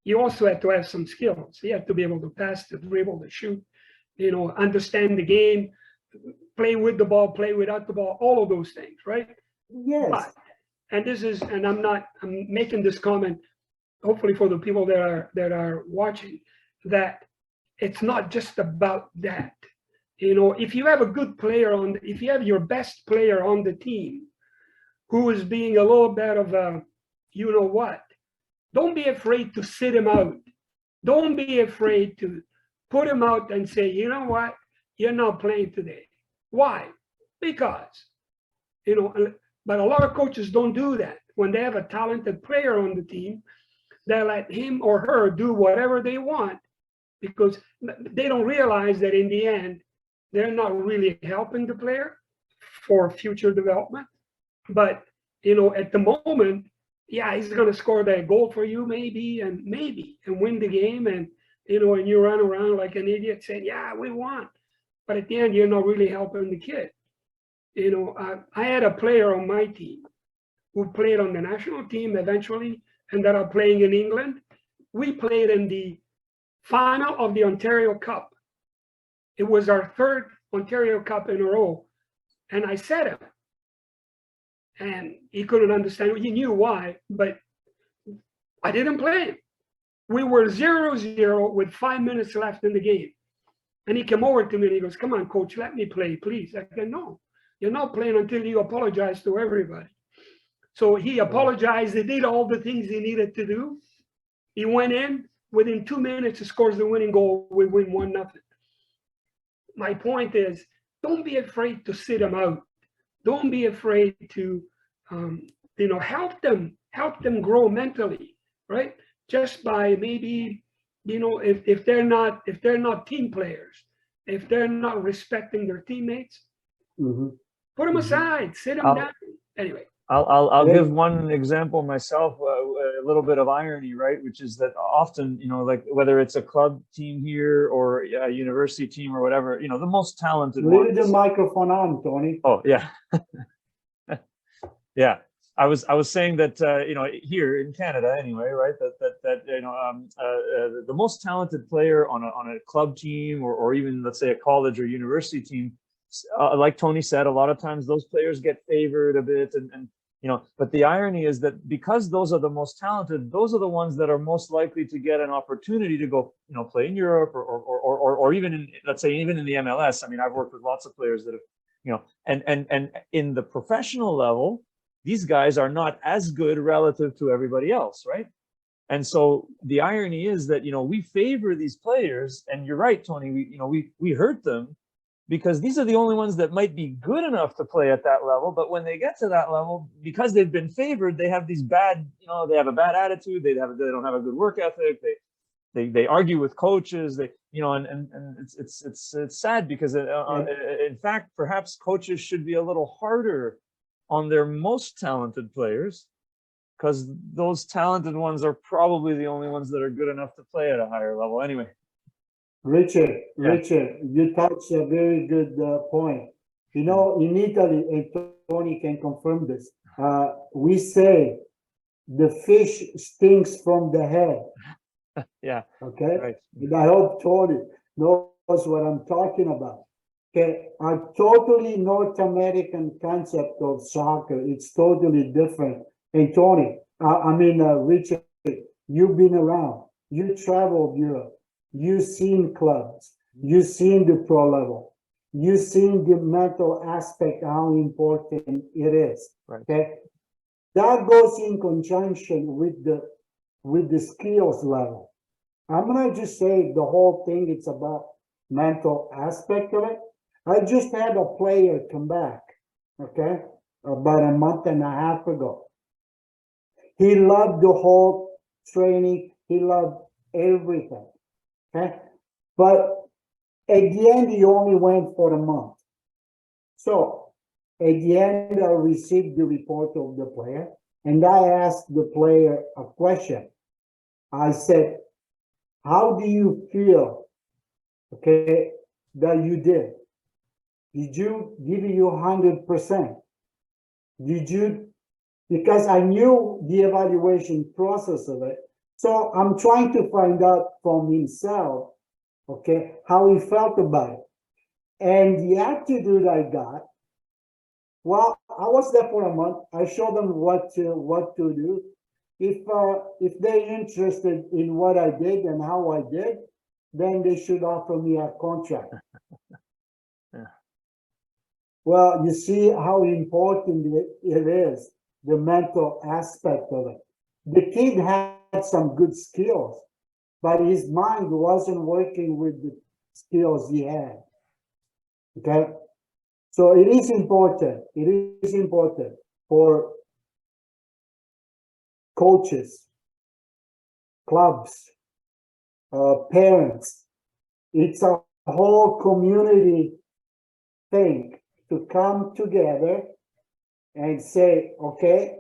S3: You also have to have some skills. You have to be able to pass, to dribble, to shoot, understand the game, play with the ball, play without the ball, all of those things, right?
S2: Yes.
S3: And I'm making this comment, hopefully for the people that are watching, that it's not just about that. If you have a good player if you have your best player on the team who is being a little bit of a, don't be afraid to sit him out. Don't be afraid to put him out and say, you know what, you're not playing today. Why? Because, but a lot of coaches don't do that. When they have a talented player on the team, they let him or her do whatever they want, because they don't realize that in the end, they're not really helping the player for future development. But, at the moment, yeah, he's going to score that goal for you, maybe, and win the game. And, and you run around like an idiot saying, yeah, we won. But at the end, you're not really helping the kid. I had a player on my team who played on the national team eventually, and that are playing in England. We played in the final of the Ontario Cup. It was our third Ontario Cup in a row. And I said him, and he couldn't understand. He knew why, but I didn't play him. We were 0-0 with 5 minutes left in the game. And he came over to me and he goes, come on, coach, let me play, please. I said, no, you're not playing until you apologize to everybody. So he apologized. He did all the things he needed to do. He went in. Within 2 minutes, he scores the winning goal. We win 1-0. My point is, don't be afraid to sit them out. Don't be afraid to, help them grow mentally, right? Just by maybe, if they're not team players, if they're not respecting their teammates, put them aside, sit them down. Anyway.
S1: I'll give one example myself, a little bit of irony, right? Which is that often, like whether it's a club team here or a university team or whatever, the most talented ones.
S2: Leave the microphone on, Tony.
S1: Oh, yeah. Yeah. I was saying that, here in Canada anyway, right? The most talented player on a club team or even, let's say, a college or university team, like Tony said, a lot of times those players get favored a bit and but the irony is that because those are the most talented, those are the ones that are most likely to get an opportunity to go, play in Europe or even in, let's say, even in the MLS. I mean, I've worked with lots of players that have, and in the professional level, these guys are not as good relative to everybody else, right? And so the irony is that, we favor these players, and you're right, Tony, we hurt them because these are the only ones that might be good enough to play at that level. But when they get to that level, because they've been favored, they have these bad, they have a bad attitude. They don't have a good work ethic. They argue with coaches. And it's sad because in fact, perhaps coaches should be a little harder on their most talented players, because those talented ones are probably the only ones that are good enough to play at a higher level anyway.
S2: Richard, you touched a very good point. In Italy, and Tony can confirm this, we say the fish stinks from the head.
S1: Yeah.
S2: Okay.
S1: Right.
S2: And I hope Tony knows what I'm talking about. Okay. A totally North American concept of soccer. It's totally different. And Tony, Richard, you've been around. You traveled Europe. You've seen clubs, you've seen the pro level, you've seen the mental aspect, how important it is.
S1: Right.
S2: Okay, that goes in conjunction with the skills level. I'm gonna just say the whole thing. It's about mental aspect of it. I just had a player come back. Okay, about a month and a half ago. He loved the whole training. He loved everything. Okay. But at the end, he only went for a month. So at the end, I received the report of the player and I asked the player a question. I said, how do you feel, okay, that you did? Did you give you 100%? Did you, because I knew the evaluation process of it. So I'm trying to find out from himself, okay, how he felt about it. And the attitude I got, well, I was there for a month. I showed them what to do. If they're interested in what I did and how I did, then they should offer me a contract.
S1: Yeah.
S2: Well, you see how important it is, the mental aspect of it. The kid had some good skills, but his mind wasn't working with the skills he had. Okay? So it is important. It is important for coaches, clubs, parents. It's a whole community thing to come together and say, okay,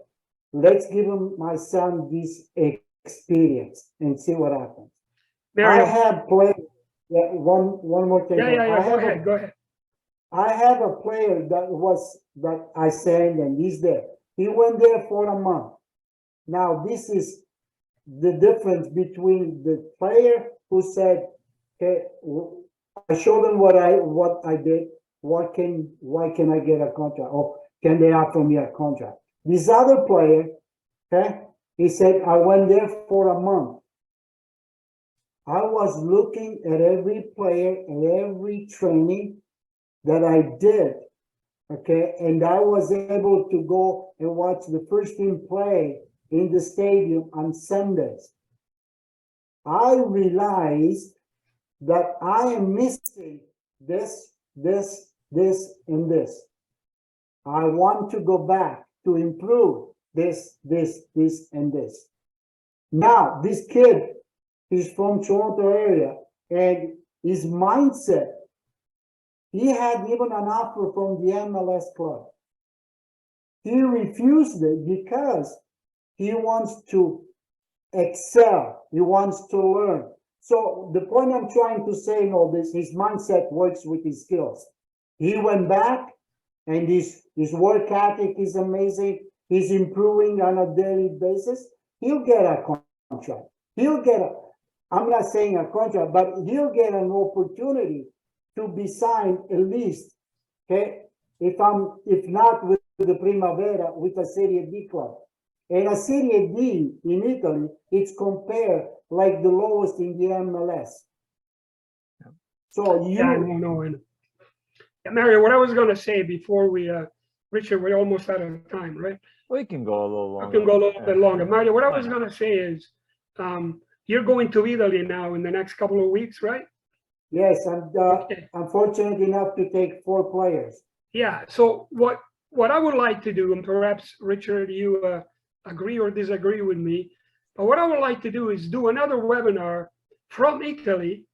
S2: let's give my son this experience and see what happens.
S3: Mario.
S2: I have played one more thing.
S3: Yeah. Go ahead.
S2: I have a player that I sent and he's there. He went there for a month. Now this is the difference between the player who said, okay, I showed them what I did. Why can I get a contract? Or can they offer me a contract? This other player, okay, he said, I went there for a month. I was looking at every player and every training that I did, okay, and I was able to go and watch the first team play in the stadium on Sundays. I realized that I am missing this, and this. I want to go back to improve this, and this. Now, this kid is from Toronto area, and his mindset, he had even an offer from the MLS club. He refused it because he wants to excel. He wants to learn. So the point I'm trying to say in all this, his mindset works with his skills. He went back and his work ethic is amazing. He's improving on a daily basis. He'll get a contract. I'm not saying a contract, but he'll get an opportunity to be signed at least, okay? If not with the Primavera, with a Serie D club. And a Serie D in Italy, it's compared like the lowest in the MLS. So
S3: Mario, what I was going to say before we, Richard, we're almost out of time, right?
S1: We can go a little longer.
S3: We can go a little bit longer. Mario, what I was going to say is, you're going to Italy now in the next couple of weeks, right?
S2: Yes, I'm fortunate enough to take 4 players.
S3: Yeah. So what I would like to do, and perhaps Richard, you agree or disagree with me, but what I would like to do is do another webinar from Italy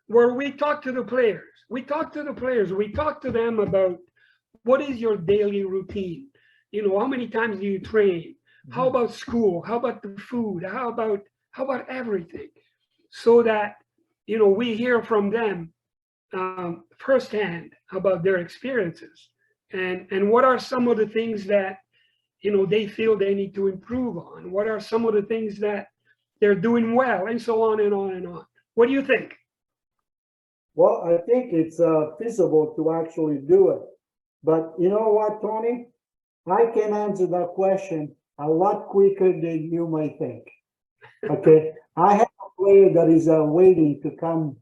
S3: where we talk to the players. We talk to them about what is your daily routine? You know, how many times do you train? How about school? How about the food? How about everything? So that, you know, we hear from them firsthand about their experiences and what are some of the things that, you know, they feel they need to improve on. What are some of the things that they're doing well, and so on and on and on. What do you think?
S2: Well, I think it's feasible to actually do it. But you know what, Tony? I can answer that question a lot quicker than you might think. Okay, I have a player that is waiting to come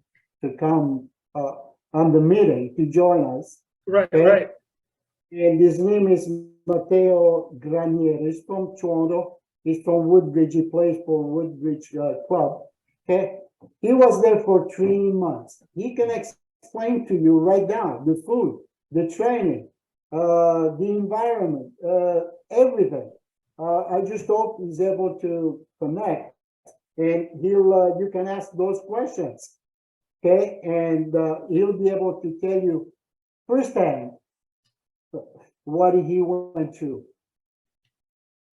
S2: on the meeting to join us.
S3: Right,
S2: okay?
S3: right.
S2: And his name is Matteo Granier. He's from Toronto. He's from Woodbridge. He plays for Woodbridge Club. Okay, he was there for 3 months. He can explain to you right now the food, the training, the environment, everything. I just hope he's able to connect, and you can ask those questions, okay? And he'll be able to tell you firsthand what he went through.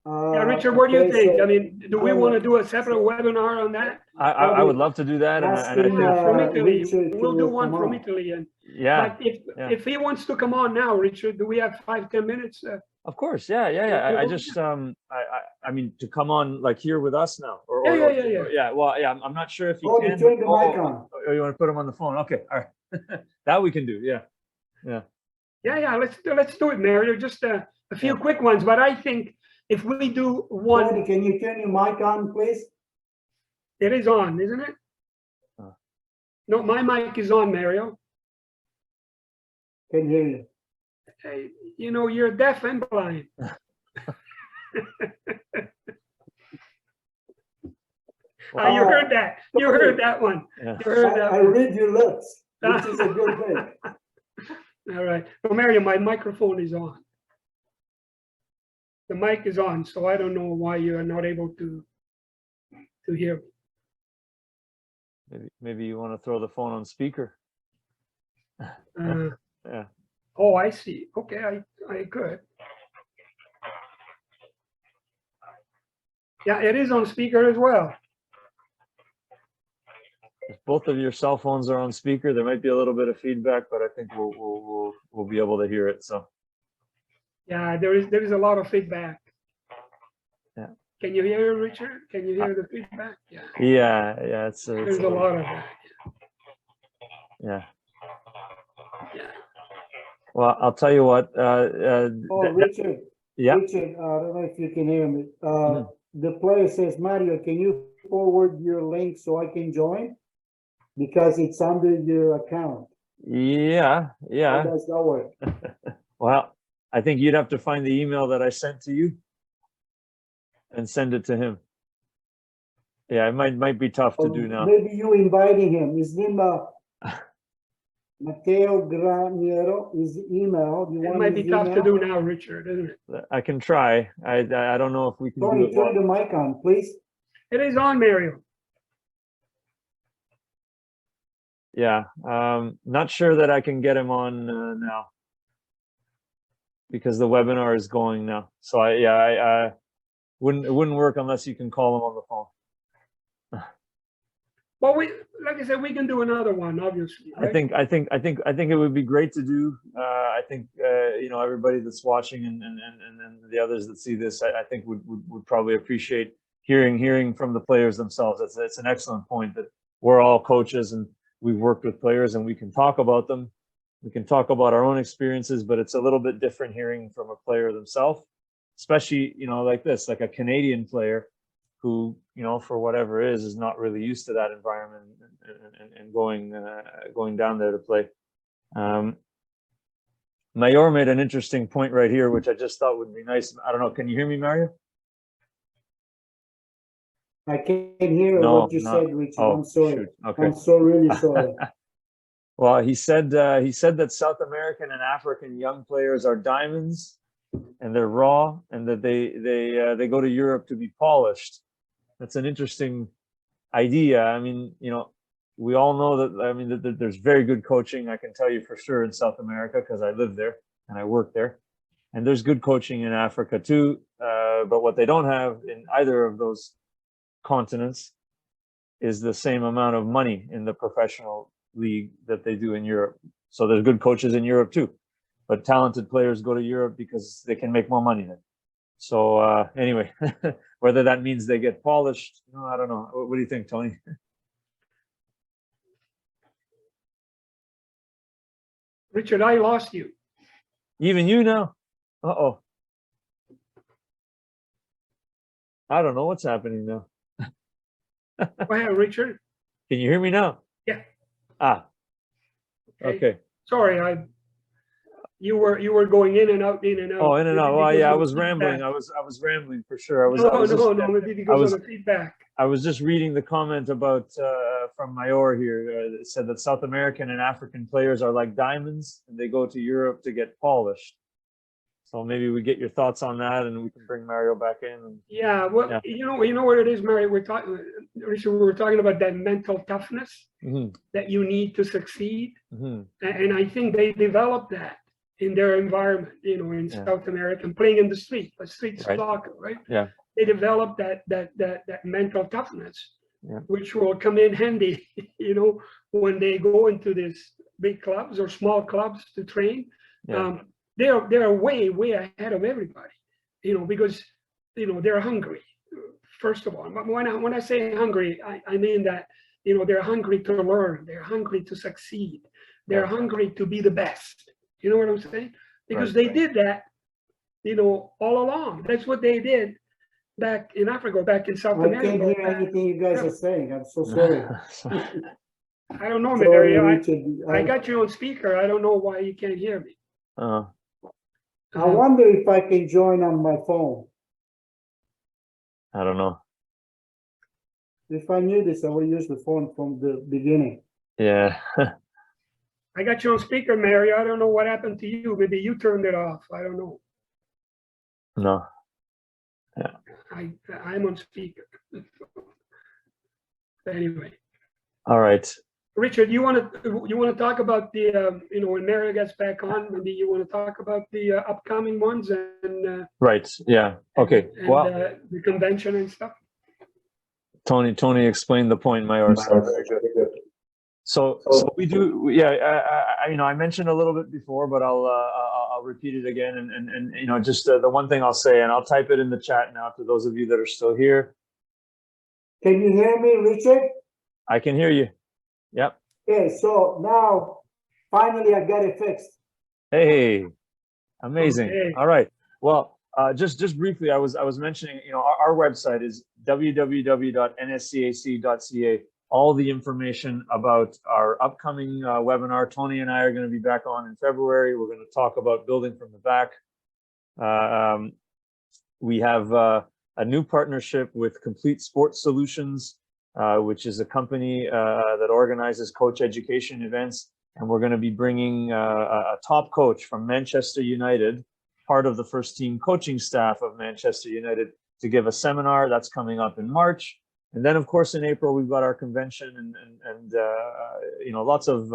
S3: Yeah, Richard, what do you
S2: okay,
S3: think?
S2: so
S3: I mean, do we want to do a separate webinar on that?
S1: I would love to do that, and I think
S3: From Italy,
S2: Richard
S3: we'll do
S2: to
S3: one
S2: come
S3: from
S2: on.
S3: Italy. And
S1: yeah,
S3: but if he wants to come on now, Richard, do we have 5-10 minutes?
S1: of course, yeah. I just I mean, to come on like here with us now, yeah. Well, yeah, I'm not sure if you
S2: Oh,
S1: can.
S2: you turned the mic on.
S1: Oh, you want to put him on the phone? Okay, all right. That we can do. Yeah.
S3: Yeah. Let's do it, Mario. Just a few quick ones. But I think if we do one,
S2: Tony, can you turn your mic on, please?
S3: it is on, isn't it? No, my mic is on, Mario.
S2: Can hear you.
S3: Hey, you know, you're deaf and blind. You heard that. You heard that one.
S1: Yeah.
S3: You heard that
S2: I
S3: one.
S2: read your lips, which is a good thing.
S3: All right. Well, Mario, my microphone is on. The mic is on, so I don't know why you are not able to hear me.
S1: Maybe you want to throw the phone on speaker. Yeah.
S3: Oh, I see. Okay, I could. Yeah, it is on speaker as well.
S1: If both of your cell phones are on speaker, there might be a little bit of feedback, but I think we'll be able to hear it. So.
S3: Yeah, there is a lot of feedback.
S1: Yeah.
S3: Can you hear it, Richard? Can you hear the feedback? Yeah.
S1: Yeah.
S3: There's a lot of that.
S1: Yeah.
S3: Yeah.
S1: Well, I'll tell you what.
S2: Richard.
S1: Yeah.
S2: Richard, I don't know if you can hear me. The player says, Mario, can you forward your link so I can join? Because it's under your account.
S1: Yeah.
S2: How does that work?
S1: Well, I think you'd have to find the email that I sent to you and send it to him. Yeah, it might be tough to do now.
S2: Maybe you inviting him. His name, Matteo Graniero, his email.
S3: It might be tough to do now, Richard, isn't it?
S1: I can try. I don't know if we can do
S2: Tony,
S1: it.
S2: turn the mic on, please.
S3: It is on, Mario.
S1: Yeah, not sure that I can get him on now because the webinar is going now. So I wouldn't work unless you can call him on the phone.
S3: Well, like I said, we can do another one, obviously. Right?
S1: I think it would be great to do. I think you know, everybody that's watching and the others that see this, I think would probably appreciate hearing from the players themselves. It's an excellent point that we're all coaches and we've worked with players and we can talk about them. We can talk about our own experiences, but it's a little bit different hearing from a player themselves, especially, you know, like this, like a Canadian player who, you know, for whatever is not really used to that environment and going down there to play. Mayor made an interesting point right here, which I just thought would be nice. I don't know. Can you hear me, Mario?
S2: I can't hear what you said, Richard. I'm sorry.
S1: Shoot. Okay.
S2: I'm so really sorry.
S1: Well, he said that South American and African young players are diamonds, and they're raw, and that they go to Europe to be polished. That's an interesting idea. I mean, you know, we all know that. I mean, that there's very good coaching. I can tell you for sure in South America because I live there and I work there, and there's good coaching in Africa too. But what they don't have in either of those continents is the same amount of money in the professional league that they do in Europe. So there's good coaches in Europe too, but talented players go to Europe because they can make more money there. So anyway, whether that means they get polished, no, I don't know. What do you think, Tony?
S3: Richard, I lost you.
S1: Even you now? Uh-oh. I don't know what's happening now.
S3: Go ahead, Richard.
S1: Can you hear me now?
S3: Yeah.
S1: Ah. Okay.
S3: Sorry, you were going in and out, in and out.
S1: Oh, in and out. Well, yeah, I was
S3: feedback.
S1: rambling. I was rambling for sure.
S3: No, maybe because of the feedback.
S1: I was just reading the comment about from Mayor here. It said that South American and African players are like diamonds, and they go to Europe to get polished. So maybe we get your thoughts on that, and we can bring Mario back in.
S3: Yeah, well,
S1: Yeah.
S3: you know what it is, Mary. Richard, we were talking about that mental toughness that you need to succeed, and I think they developed that in their environment, you know, in South America, and playing in the street, soccer, right?
S1: Yeah.
S3: They developed that mental toughness, which will come in handy, you know, when they go into these big clubs or small clubs to train. They're way ahead of everybody, you know, because you know they're hungry. First of all, when I say hungry, I mean that you know they're hungry to learn, they're hungry to succeed, they're hungry to be the best. You know what I'm saying? Because they did that, you know, all along. That's what they did back in Africa, back in South America.
S2: I can't hear anything you guys are saying. I'm so sorry.
S3: I don't know, Mary. I got you on speaker. I don't know why you can't hear me.
S2: I wonder if I can join on my phone.
S1: I don't know.
S2: If I knew this, I would use the phone from the beginning.
S1: Yeah.
S3: I got you on speaker, Mary. I don't know what happened to you. Maybe you turned it off. I don't know.
S1: No. Yeah.
S3: I'm on speaker. Anyway.
S1: All right.
S3: Richard, you want to talk about the you know, when Mary gets back on, maybe you want to talk about the upcoming ones and
S1: right. Yeah. Okay.
S3: And,
S1: well,
S3: the convention and stuff.
S1: Tony explained the point, Mayor. So we do. Yeah. You know, I mentioned a little bit before, but I'll repeat it again. And you know, just the one thing I'll say, and I'll type it in the chat now to those of you that are still here.
S2: Can you hear me, Richard?
S1: I can hear you. Yep.
S2: Okay, so now finally I got it fixed.
S1: Hey, amazing.
S3: Okay.
S1: All right. Well, just briefly, I was mentioning, you know, our website is www.nscac.ca. All the information about our upcoming webinar. Tony and I are going to be back on in February. We're going to talk about building from the back. We have a new partnership with Complete Sports Solutions, which is a company that organizes coach education events. And we're going to be bringing a top coach from Manchester United, part of the first team coaching staff of Manchester United, to give a seminar. That's coming up in March. And then, of course, in April, we've got our convention and you know, lots of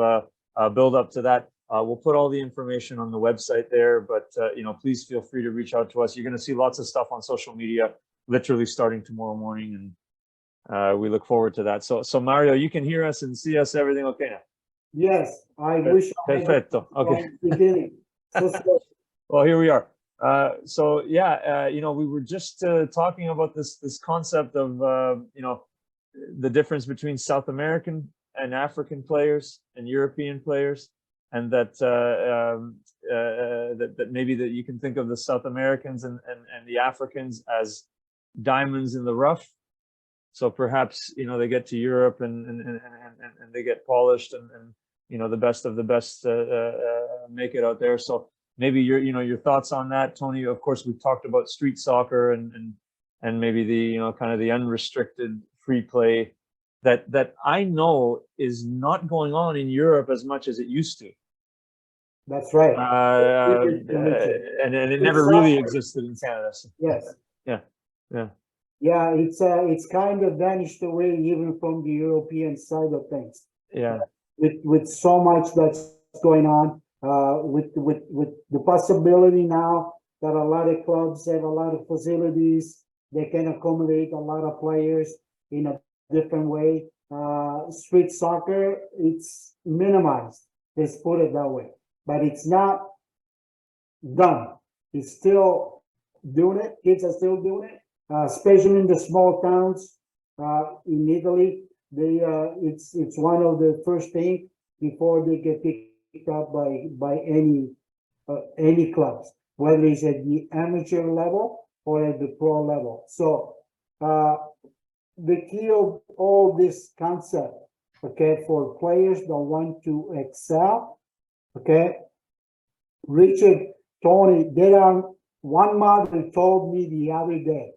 S1: build up to that. We'll put all the information on the website there, but you know, please feel free to reach out to us. You're going to see lots of stuff on social media, literally starting tomorrow morning, and we look forward to that. So Mario, you can hear us and see us. Everything okay now?
S2: Yes, I wish.
S1: Perfetto. Okay. Well, here we are. So yeah, you know, we were just talking about this concept of you know, the difference between South American and African players and European players, and that that maybe that you can think of the South Americans and the Africans as diamonds in the rough. So perhaps, you know, they get to Europe and they get polished and you know, the best of the best make it out there. So maybe your thoughts on that, Tony. Of course, we've talked about street soccer and maybe the, you know, kind of the unrestricted free play that I know is not going on in Europe as much as it used to.
S2: That's right.
S1: And it never really existed in Canada. So.
S2: Yes.
S1: Yeah.
S2: Yeah, it's kind of vanished away even from the European side of things.
S1: Yeah.
S2: With so much that's going on, with the possibility now that a lot of clubs have a lot of facilities, they can accommodate a lot of players in a different way. Street soccer, it's minimized. Let's put it that way, but it's not done. It's still doing it. Kids are still doing it. Especially in the small towns in Italy, it's one of the first things before they get picked up by any clubs, whether it's at the amateur level or at the pro level. So the key of all this concept, okay, for players that want to excel, okay, Richard, Tony, one mother told me the other day.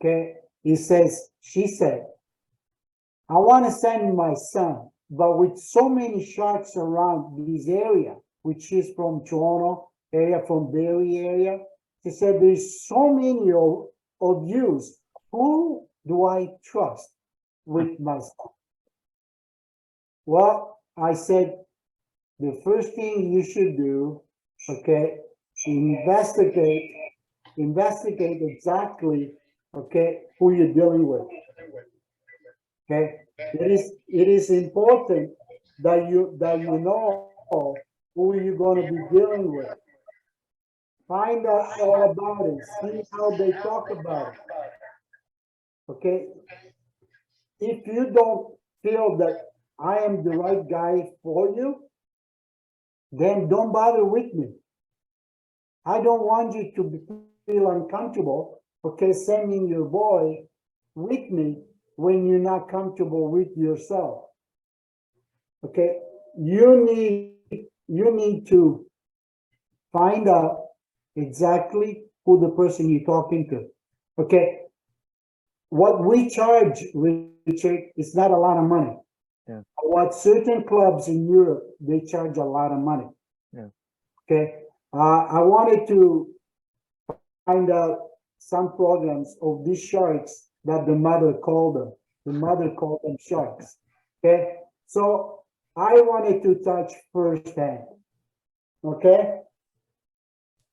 S2: Okay, she said, I want to send my son, but with so many sharks around this area, which is from Toronto, area from Berry area. She said, there's so many of you. Who do I trust with my son? Well, I said, the first thing you should do, okay, investigate exactly, okay, who you're dealing with. Okay, it is important that you know who you're going to be dealing with. Find out all about it. See how they talk about it. Okay, if you don't feel that I am the right guy for you, then don't bother with me. I don't want you to feel uncomfortable, okay, sending your boy with me when you're not comfortable with yourself. Okay, you need to find out exactly who the person you're talking to. Okay, what we charge, Richard, is not a lot of money.
S1: Yeah.
S2: What certain clubs in Europe, they charge a lot of money.
S1: Yeah.
S2: Okay, I wanted to find out some programs of these sharks that the mother called them. The mother called them sharks. Okay, so I wanted to touch firsthand. Okay,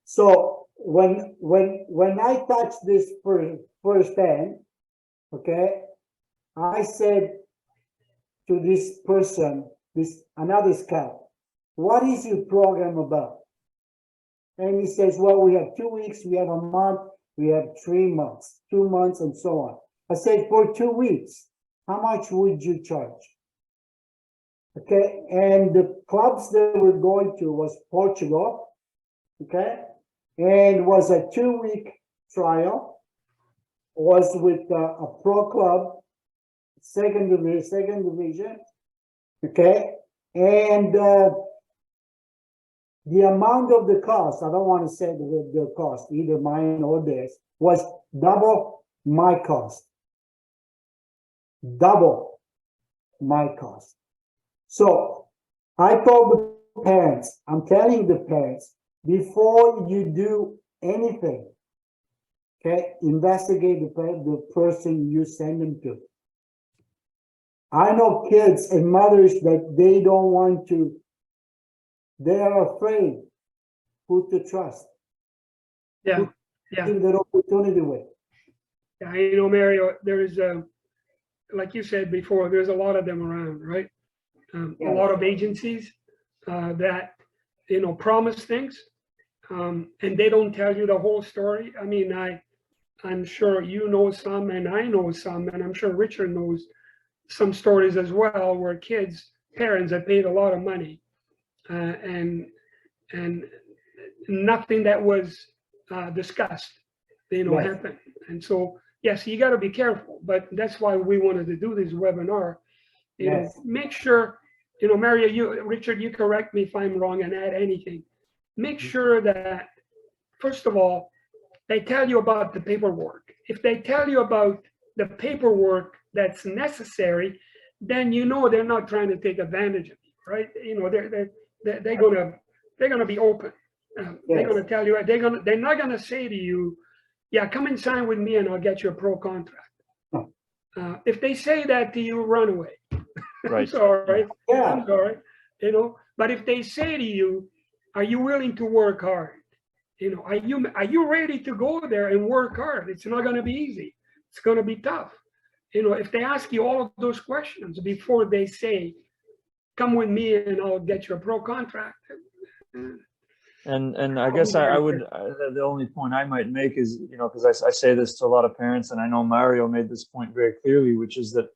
S2: so when I touched this firsthand, okay, I said to this person, this another scout, what is your program about? And he says, well, we have 2 weeks, we have a month, we have 3 months, 2 months, and so on. I said, for 2 weeks, how much would you charge? Okay, and the clubs that we're going to was Portugal, okay, and was a 2-week trial, was with a pro club, second division, okay, and the amount of the cost, I don't want to say the cost, either mine or theirs, was double my cost. Double my cost. So I told the parents, I'm telling the parents, before you do anything, okay, investigate the person you send them to. I know kids and mothers that they don't want to, they are afraid who to trust.
S3: Yeah,
S2: who
S3: yeah.
S2: give that opportunity with.
S3: Yeah, you know, Mario, there is like you said before, there's a lot of them around, right? A lot of agencies that, you know, promise things, and they don't tell you the whole story. I mean, I'm sure you know some, and I know some, and I'm sure Richard knows some stories as well, where parents have paid a lot of money, and nothing that was discussed, you know, happened. And so, yes, you got to be careful, but that's why we wanted to do this webinar. You know, make sure, you know, Mario, Richard, you correct me if I'm wrong and add anything. Make sure that, first of all, they tell you about the paperwork. If they tell you about the paperwork that's necessary, then you know they're not trying to take advantage of you, right? You know, they're gonna be open. They're gonna tell you, they're not gonna say to you, yeah, come and sign with me and I'll get you a pro contract. If they say that to you, run away.
S1: Right.
S3: I'm sorry.
S2: Yeah.
S3: I'm sorry. You know, but if they say to you, are you willing to work hard? You know, are you ready to go there and work hard? It's not going to be easy. It's going to be tough. You know, if they ask you all of those questions before they say, come with me and I'll get you a pro contract.
S1: And I guess I would, the only point I might make is, you know, because I say this to a lot of parents, and I know Mario made this point very clearly, which is that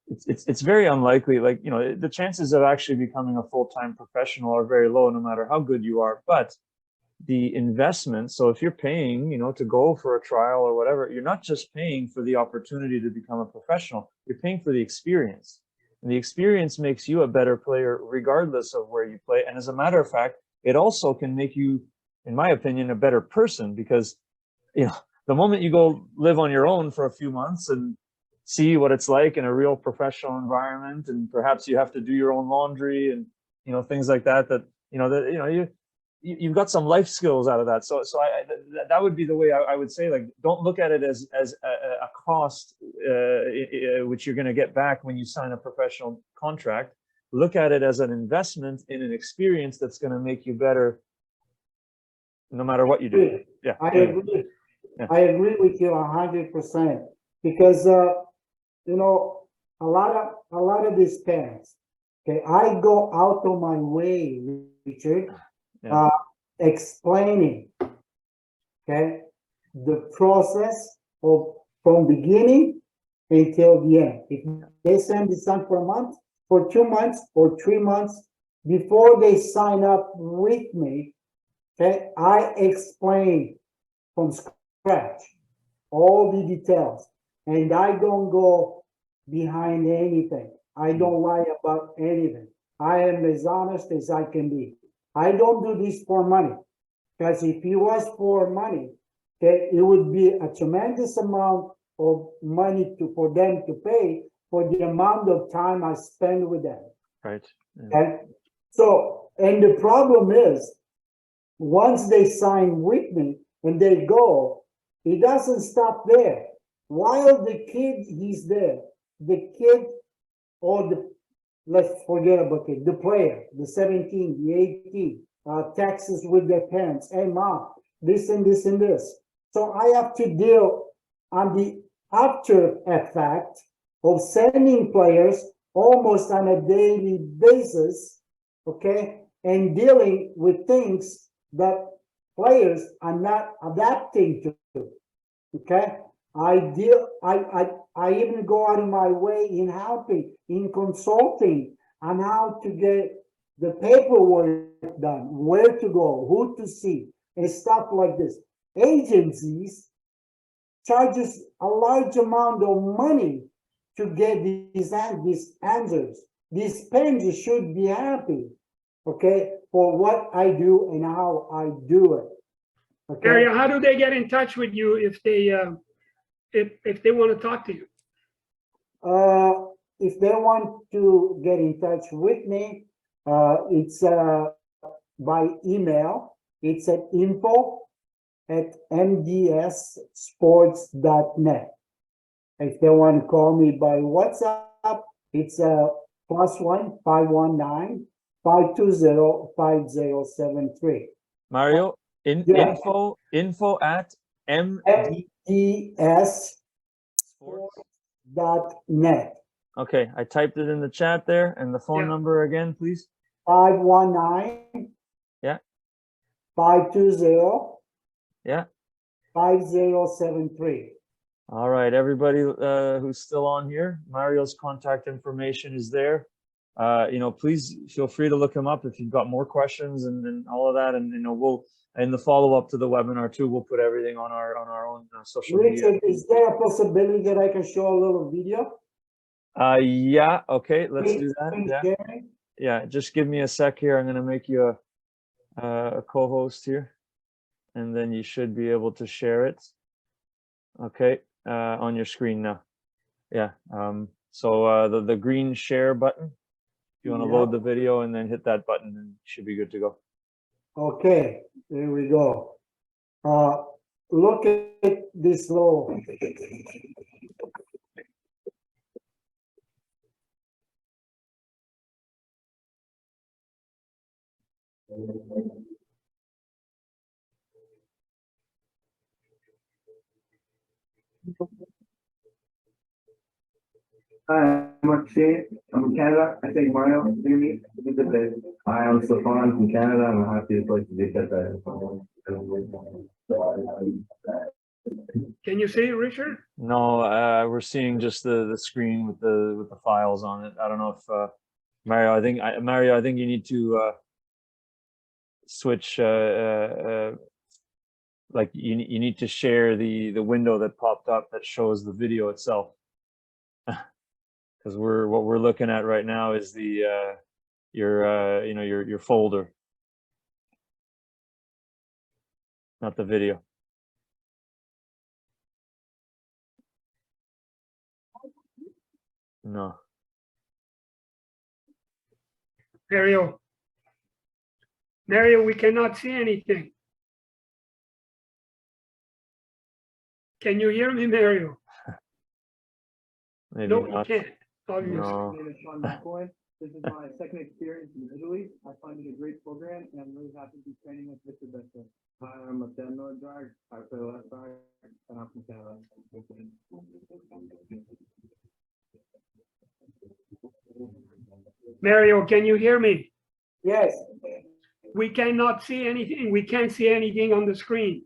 S1: it's very unlikely, like, you know, the chances of actually becoming a full-time professional are very low, no matter how good you are. But the investment, so if you're paying, you know, to go for a trial or whatever, you're not just paying for the opportunity to become a professional, you're paying for the experience. And the experience makes you a better player regardless of where you play. And as a matter of fact, it also can make you, in my opinion, a better person, because, you know, the moment you go live on your own for a few months and see what it's like in a real professional environment, and perhaps you have to do your own laundry and, you know, things like that, you've got some life skills out of that. So that would be the way I would say, like, don't look at it as a cost, which you're going to get back when you sign a professional contract. Look at it as an investment in an experience that's going to make you better no matter what you do. Yeah,
S2: I agree. Yeah. I agree with you 100%, because you know, a lot of these parents, okay, I go out of my way, Richard, explaining, okay, the process of from beginning until the end. If they send the son for a month, for 2 months or 3 months before they sign up with me, okay, I explain from scratch all the details, and I don't go behind anything. I don't lie about anything. I am as honest as I can be. I don't do this for money, because if it was for money, okay, it would be a tremendous amount of money for them to pay for the amount of time I spend with them.
S1: Right.
S2: Yeah. Okay. So, and the problem is, once they sign with me and they go, it doesn't stop there. While the kid is there, the kid or the, let's forget about it, the player, the 17, the 18, texts with their parents, hey mom, this and this and this. So I have to deal on the after effect of sending players almost on a daily basis, okay, and dealing with things that players are not adapting to, okay. I even go out of my way in helping, in consulting on how to get the paperwork done, where to go, who to see, and stuff like this. Agencies charges a large amount of money to get these answers. These parents should be happy, okay, for what I do and how I do it. Okay.
S3: Daria, how do they get in touch with you if they want to talk to you?
S2: If they want to get in touch with me, it's by email. It's at info@mdssports.net. If they want to call me by WhatsApp, it's +1 519 520 5073.
S1: Mario, info at
S2: mdssports.net.
S1: Okay, I typed it in the chat there, and the phone number again, please.
S2: 519
S1: Yeah.
S2: 520
S1: yeah
S2: 5073.
S1: All right, everybody who's still on here, Mario's contact information is there. Please feel free to look him up if you've got more questions and all of that. And we'll, in the follow-up to the webinar too, we'll put everything on our own social media.
S2: Is there a possibility that I can show a little video?
S1: Yeah. Okay, let's do that. Yeah. Just give me a sec here. I'm going to make you a co-host here, and then you should be able to share it. Okay, on your screen now. Yeah. So the green share button. If you want to load the video and then hit that button, and you should be good to go.
S2: Okay, there we go. Look at this little.
S4: Hi, I'm Akshay. I'm from Canada. I think Mario, hear me? Hi, I'm Stefan from Canada. I'm happy to play that.
S3: Can you see it, Richard?
S1: No, we're seeing just the screen with the files on it. I don't know if Mario. I think you need to switch. Like you need to share the window that popped up that shows the video itself. Because what we're looking at right now is the your folder, not the video. No.
S3: Mario. Mario, we cannot see anything. Can you hear me, Mario?
S1: Maybe
S3: No, you
S1: not.
S3: can't, obviously.
S1: No.
S4: My name is Sean McCoy. This is my second experience in Italy. I find it a great program and I'm really happy to be training with Mr. Becker. Hi, I'm a Daniel Drag. I play left back and I'm from Canada.
S3: Mario, can you hear me?
S2: Yes,
S3: We cannot see anything. We can't see anything on the screen.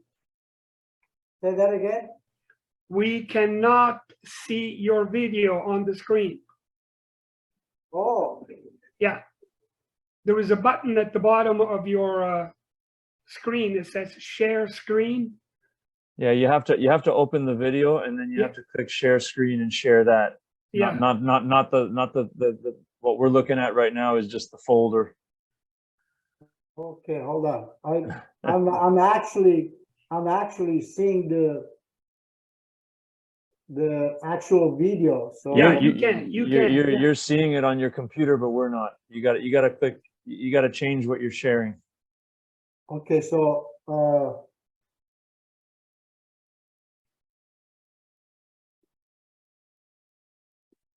S2: say that again.
S3: We cannot see your video on the screen.
S2: Oh,
S3: Yeah. There is a button at the bottom of your screen that says share screen.
S1: Yeah, you have to open the video and then you have to click share screen and share that.
S3: Yeah.
S1: Not the what we're looking at right now is just the folder.
S2: okay, hold on. I'm actually seeing the actual video. So
S3: Yeah, you can.
S1: You're seeing it on your computer, but we're not. You got to click. You got to change what you're sharing.
S2: okay, so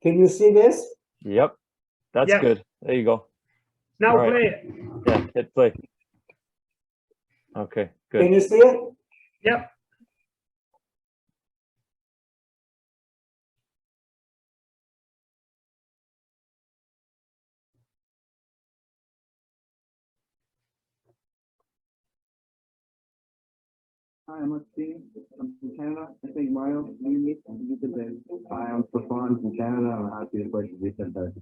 S2: can you see this?
S1: Yep, that's
S3: Yes.
S1: good. There you go.
S3: Now
S1: All right.
S3: play it.
S1: Yeah, hit play. Okay, good.
S2: Can you see it?
S3: Yep.
S4: Hi, I'm Steve. I'm from Canada. I think Mario, you meet today. Hi, I'm Stefan from Canada. I'm happy to play for Bucciarelli.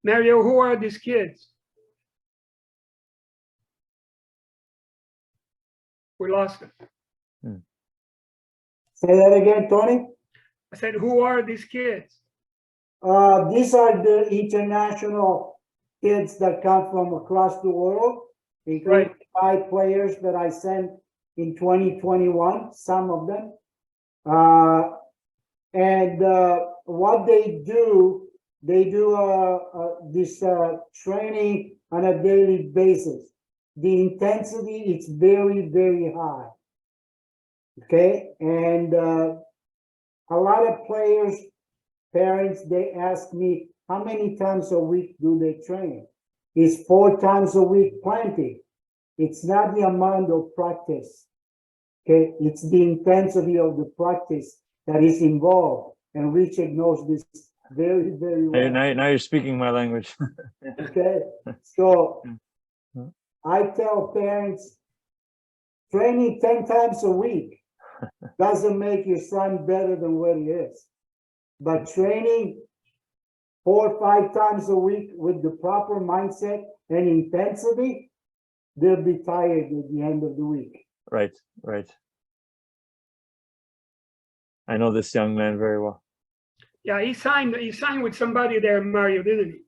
S3: Mario, who are these kids? We lost them.
S2: Say that again, Tony.
S3: I said, who are these kids?
S2: These are the international kids that come from across the world, including 5 players that I sent in 2021, some of them. What they do this training on a daily basis. The intensity is very, very high. Okay, and a lot of players, parents, they ask me, how many times a week do they train? Is 4 times a week plenty? It's not the amount of practice. Okay, it's the intensity of the practice that is involved, and Richard knows this very, very well.
S1: Now you're speaking my language.
S2: Okay, so I tell parents, training 10 times a week doesn't make your son better than what he is. But training 4 or 5 times a week with the proper mindset and intensity, they'll be tired at the end of the week.
S1: Right. I know this young man very well.
S3: Yeah, he signed with somebody there, Mario, didn't he?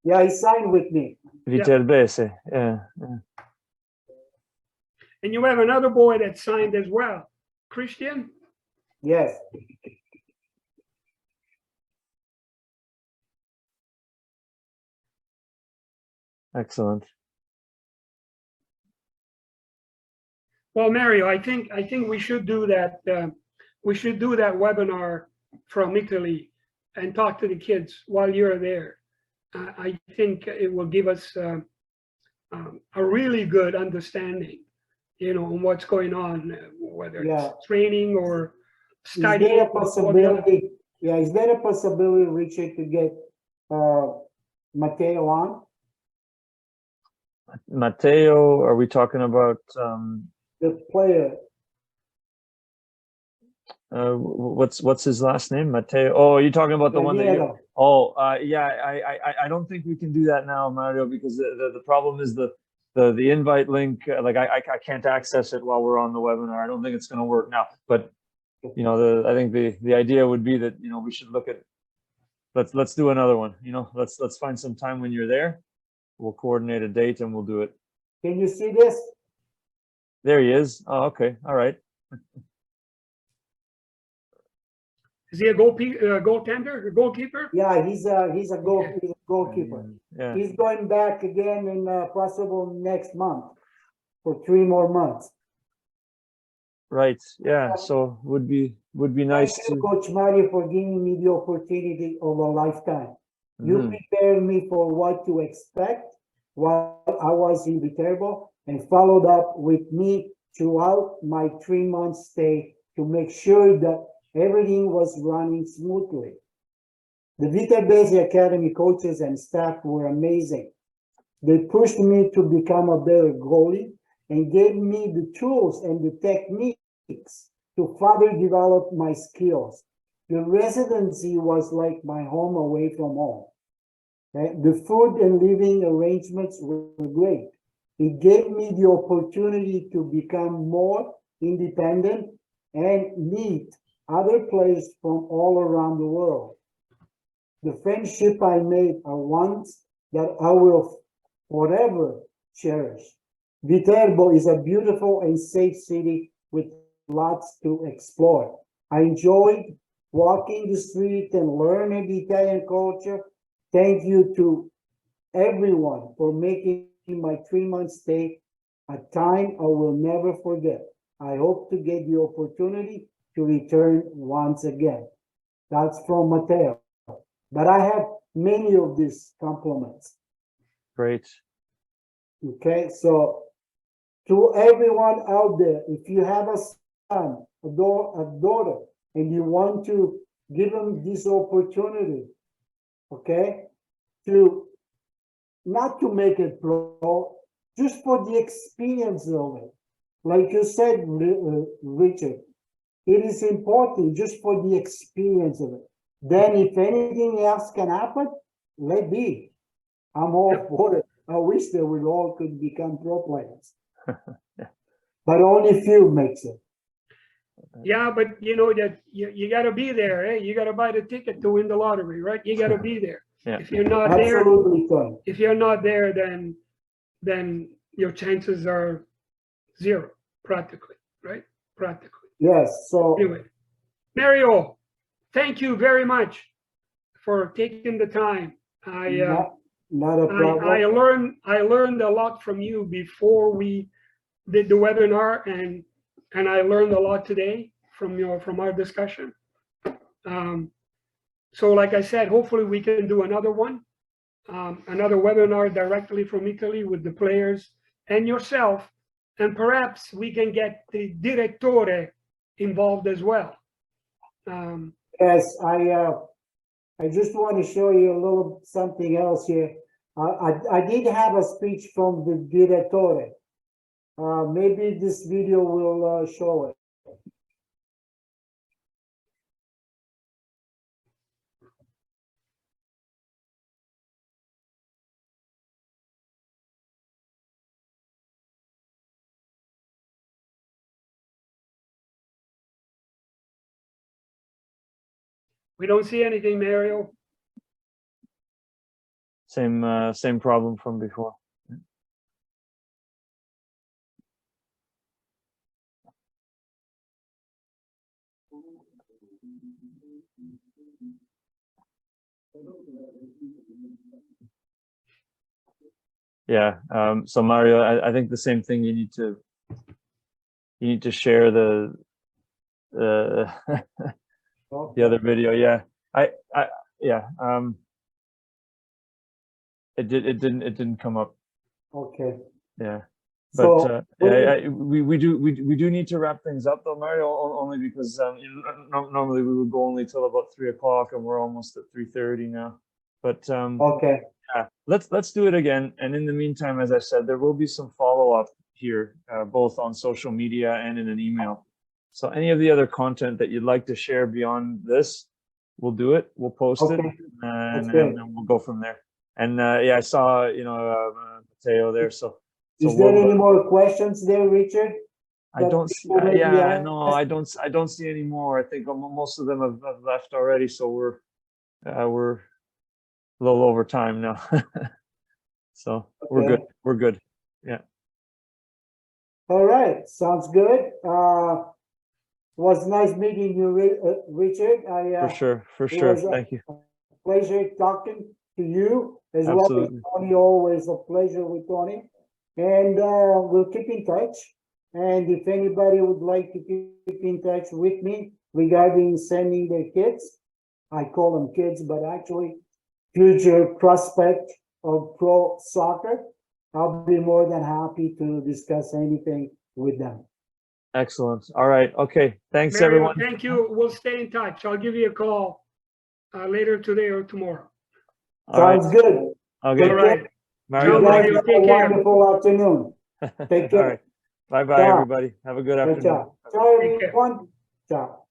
S2: Yeah, he signed with me.
S1: Viterbese. Yeah.
S3: And you have another boy that signed as well. Christian?
S2: Yes.
S1: Excellent.
S3: Well, Mario, I think we should do that. We should do that webinar from Italy and talk to the kids while you're there. I think it will give us a really good understanding, on what's going on, whether it's training or studying.
S2: Is there a possibility? Yeah, is there a possibility, Richard, to get Matteo on?
S1: Matteo, are we talking about
S2: The player.
S1: what's his last name? Matteo. Oh, are you talking about the one that you? Oh, yeah. I don't think we can do that now, Mario, because the problem is the invite link. Like I can't access it while we're on the webinar. I don't think it's going to work now. But I think the idea would be that we should look at. Let's do another one. Let's find some time when you're there, we'll coordinate a date and we'll do it.
S2: Can you see this?
S1: There he is. Oh, okay. All right.
S3: Is he a goaltender, a goalkeeper?
S2: Yeah, he's a goalkeeper.
S1: Yeah.
S2: He's going back again in possible next month for 3 more months.
S1: Right. Yeah. So would be nice
S2: Thank you,
S1: to.
S2: Coach Mario, for giving me the opportunity of a lifetime. You
S1: Mhm.
S2: prepared me for what to expect while I was in Viterbo and followed up with me throughout my 3 month stay to make sure that everything was running smoothly. The Viterbese Academy coaches and staff were amazing. They pushed me to become a better goalie and gave me the tools and the techniques to further develop my skills. The residency was like my home away from home. The food and living arrangements were great. It gave me the opportunity to become more independent and meet other players from all around the world. The friendship I made are ones that I will forever cherish. Viterbo is a beautiful and safe city with lots to explore. I enjoyed walking the street and learning the Italian culture. Thank you to everyone for making my 3 month stay a time I will never forget. I hope to get the opportunity to return once again. That's from Matteo. But I have many of these compliments.
S1: Great.
S2: Okay, so to everyone out there, if you have a son, a daughter, and you want to give them this opportunity, okay, to not to make it pro, just for the experience of it. Like you said, Richard, it is important just for the experience of it. Then if anything else can happen, let be. I'm all for it. I wish that we all could become pro players. But only few makes it.
S3: Yeah, but you know that you got to be there. Eh? You got to buy the ticket to win the lottery, right? You got to be there.
S1: Yeah.
S3: If you're not
S2: Absolutely, Tony.
S3: there, if you're not there, then your chances are zero, practically, right? Practically.
S2: Yes. So
S3: Anyway, Mario, thank you very much for taking the time.
S2: not a problem.
S3: I learned a lot from you before we did the webinar, and I learned a lot today from our discussion. So like I said, hopefully we can do another one, another webinar directly from Italy with the players and yourself, and perhaps we can get the direttore involved as well.
S2: Yes, I just want to show you a little something else here. I did have a speech from the direttore. Maybe this video will show it.
S3: We don't see anything, Mario.
S1: Same problem from before. Yeah. So Mario, I think the same thing. You need to share the the other video. Yeah. Yeah. It didn't come up.
S2: Okay.
S1: Yeah.
S2: So
S1: But we do need to wrap things up though, Mario, only because normally we would go only till about 3 o'clock and we're almost at 3:30 now. But
S2: okay.
S1: yeah, let's do it again. And in the meantime, as I said, there will be some follow-up here, both on social media and in an email. So any of the other content that you'd like to share beyond this, we'll do it. We'll post it, and then we'll go from there. And yeah, I saw Matteo there. So
S2: is there any more questions there, Richard?
S1: I don't see. Yeah, no, I don't see any more. I think most of them have left already. So we're a little over time now. So we're
S2: Okay.
S1: good. We're good. Yeah.
S2: All right, sounds good. Was nice meeting you, Richard.
S1: For sure. For
S2: it
S1: sure.
S2: was a
S1: Thank you.
S2: pleasure talking to you as well as
S1: Absolutely.
S2: Tony. Always a pleasure with Tony. And we'll keep in touch. And if anybody would like to keep in touch with me regarding sending their kids, I call them kids, but actually future prospect of pro soccer, I'll be more than happy to discuss anything with them.
S1: Excellent. All right. Okay. Thanks,
S3: Mario,
S1: everyone.
S3: thank you. We'll stay in touch. I'll give you a call later today or tomorrow.
S1: All right.
S2: Sounds good.
S1: Okay.
S3: All right.
S1: Mario,
S2: You
S3: Ciao,
S2: guys
S3: Mario.
S2: have a
S3: Take care.
S2: wonderful afternoon. Take
S1: All
S2: care.
S1: right. Bye-bye,
S2: Ciao.
S1: everybody. Have a good afternoon.
S2: Ciao. Ciao,
S3: Take care.
S2: everyone. Ciao.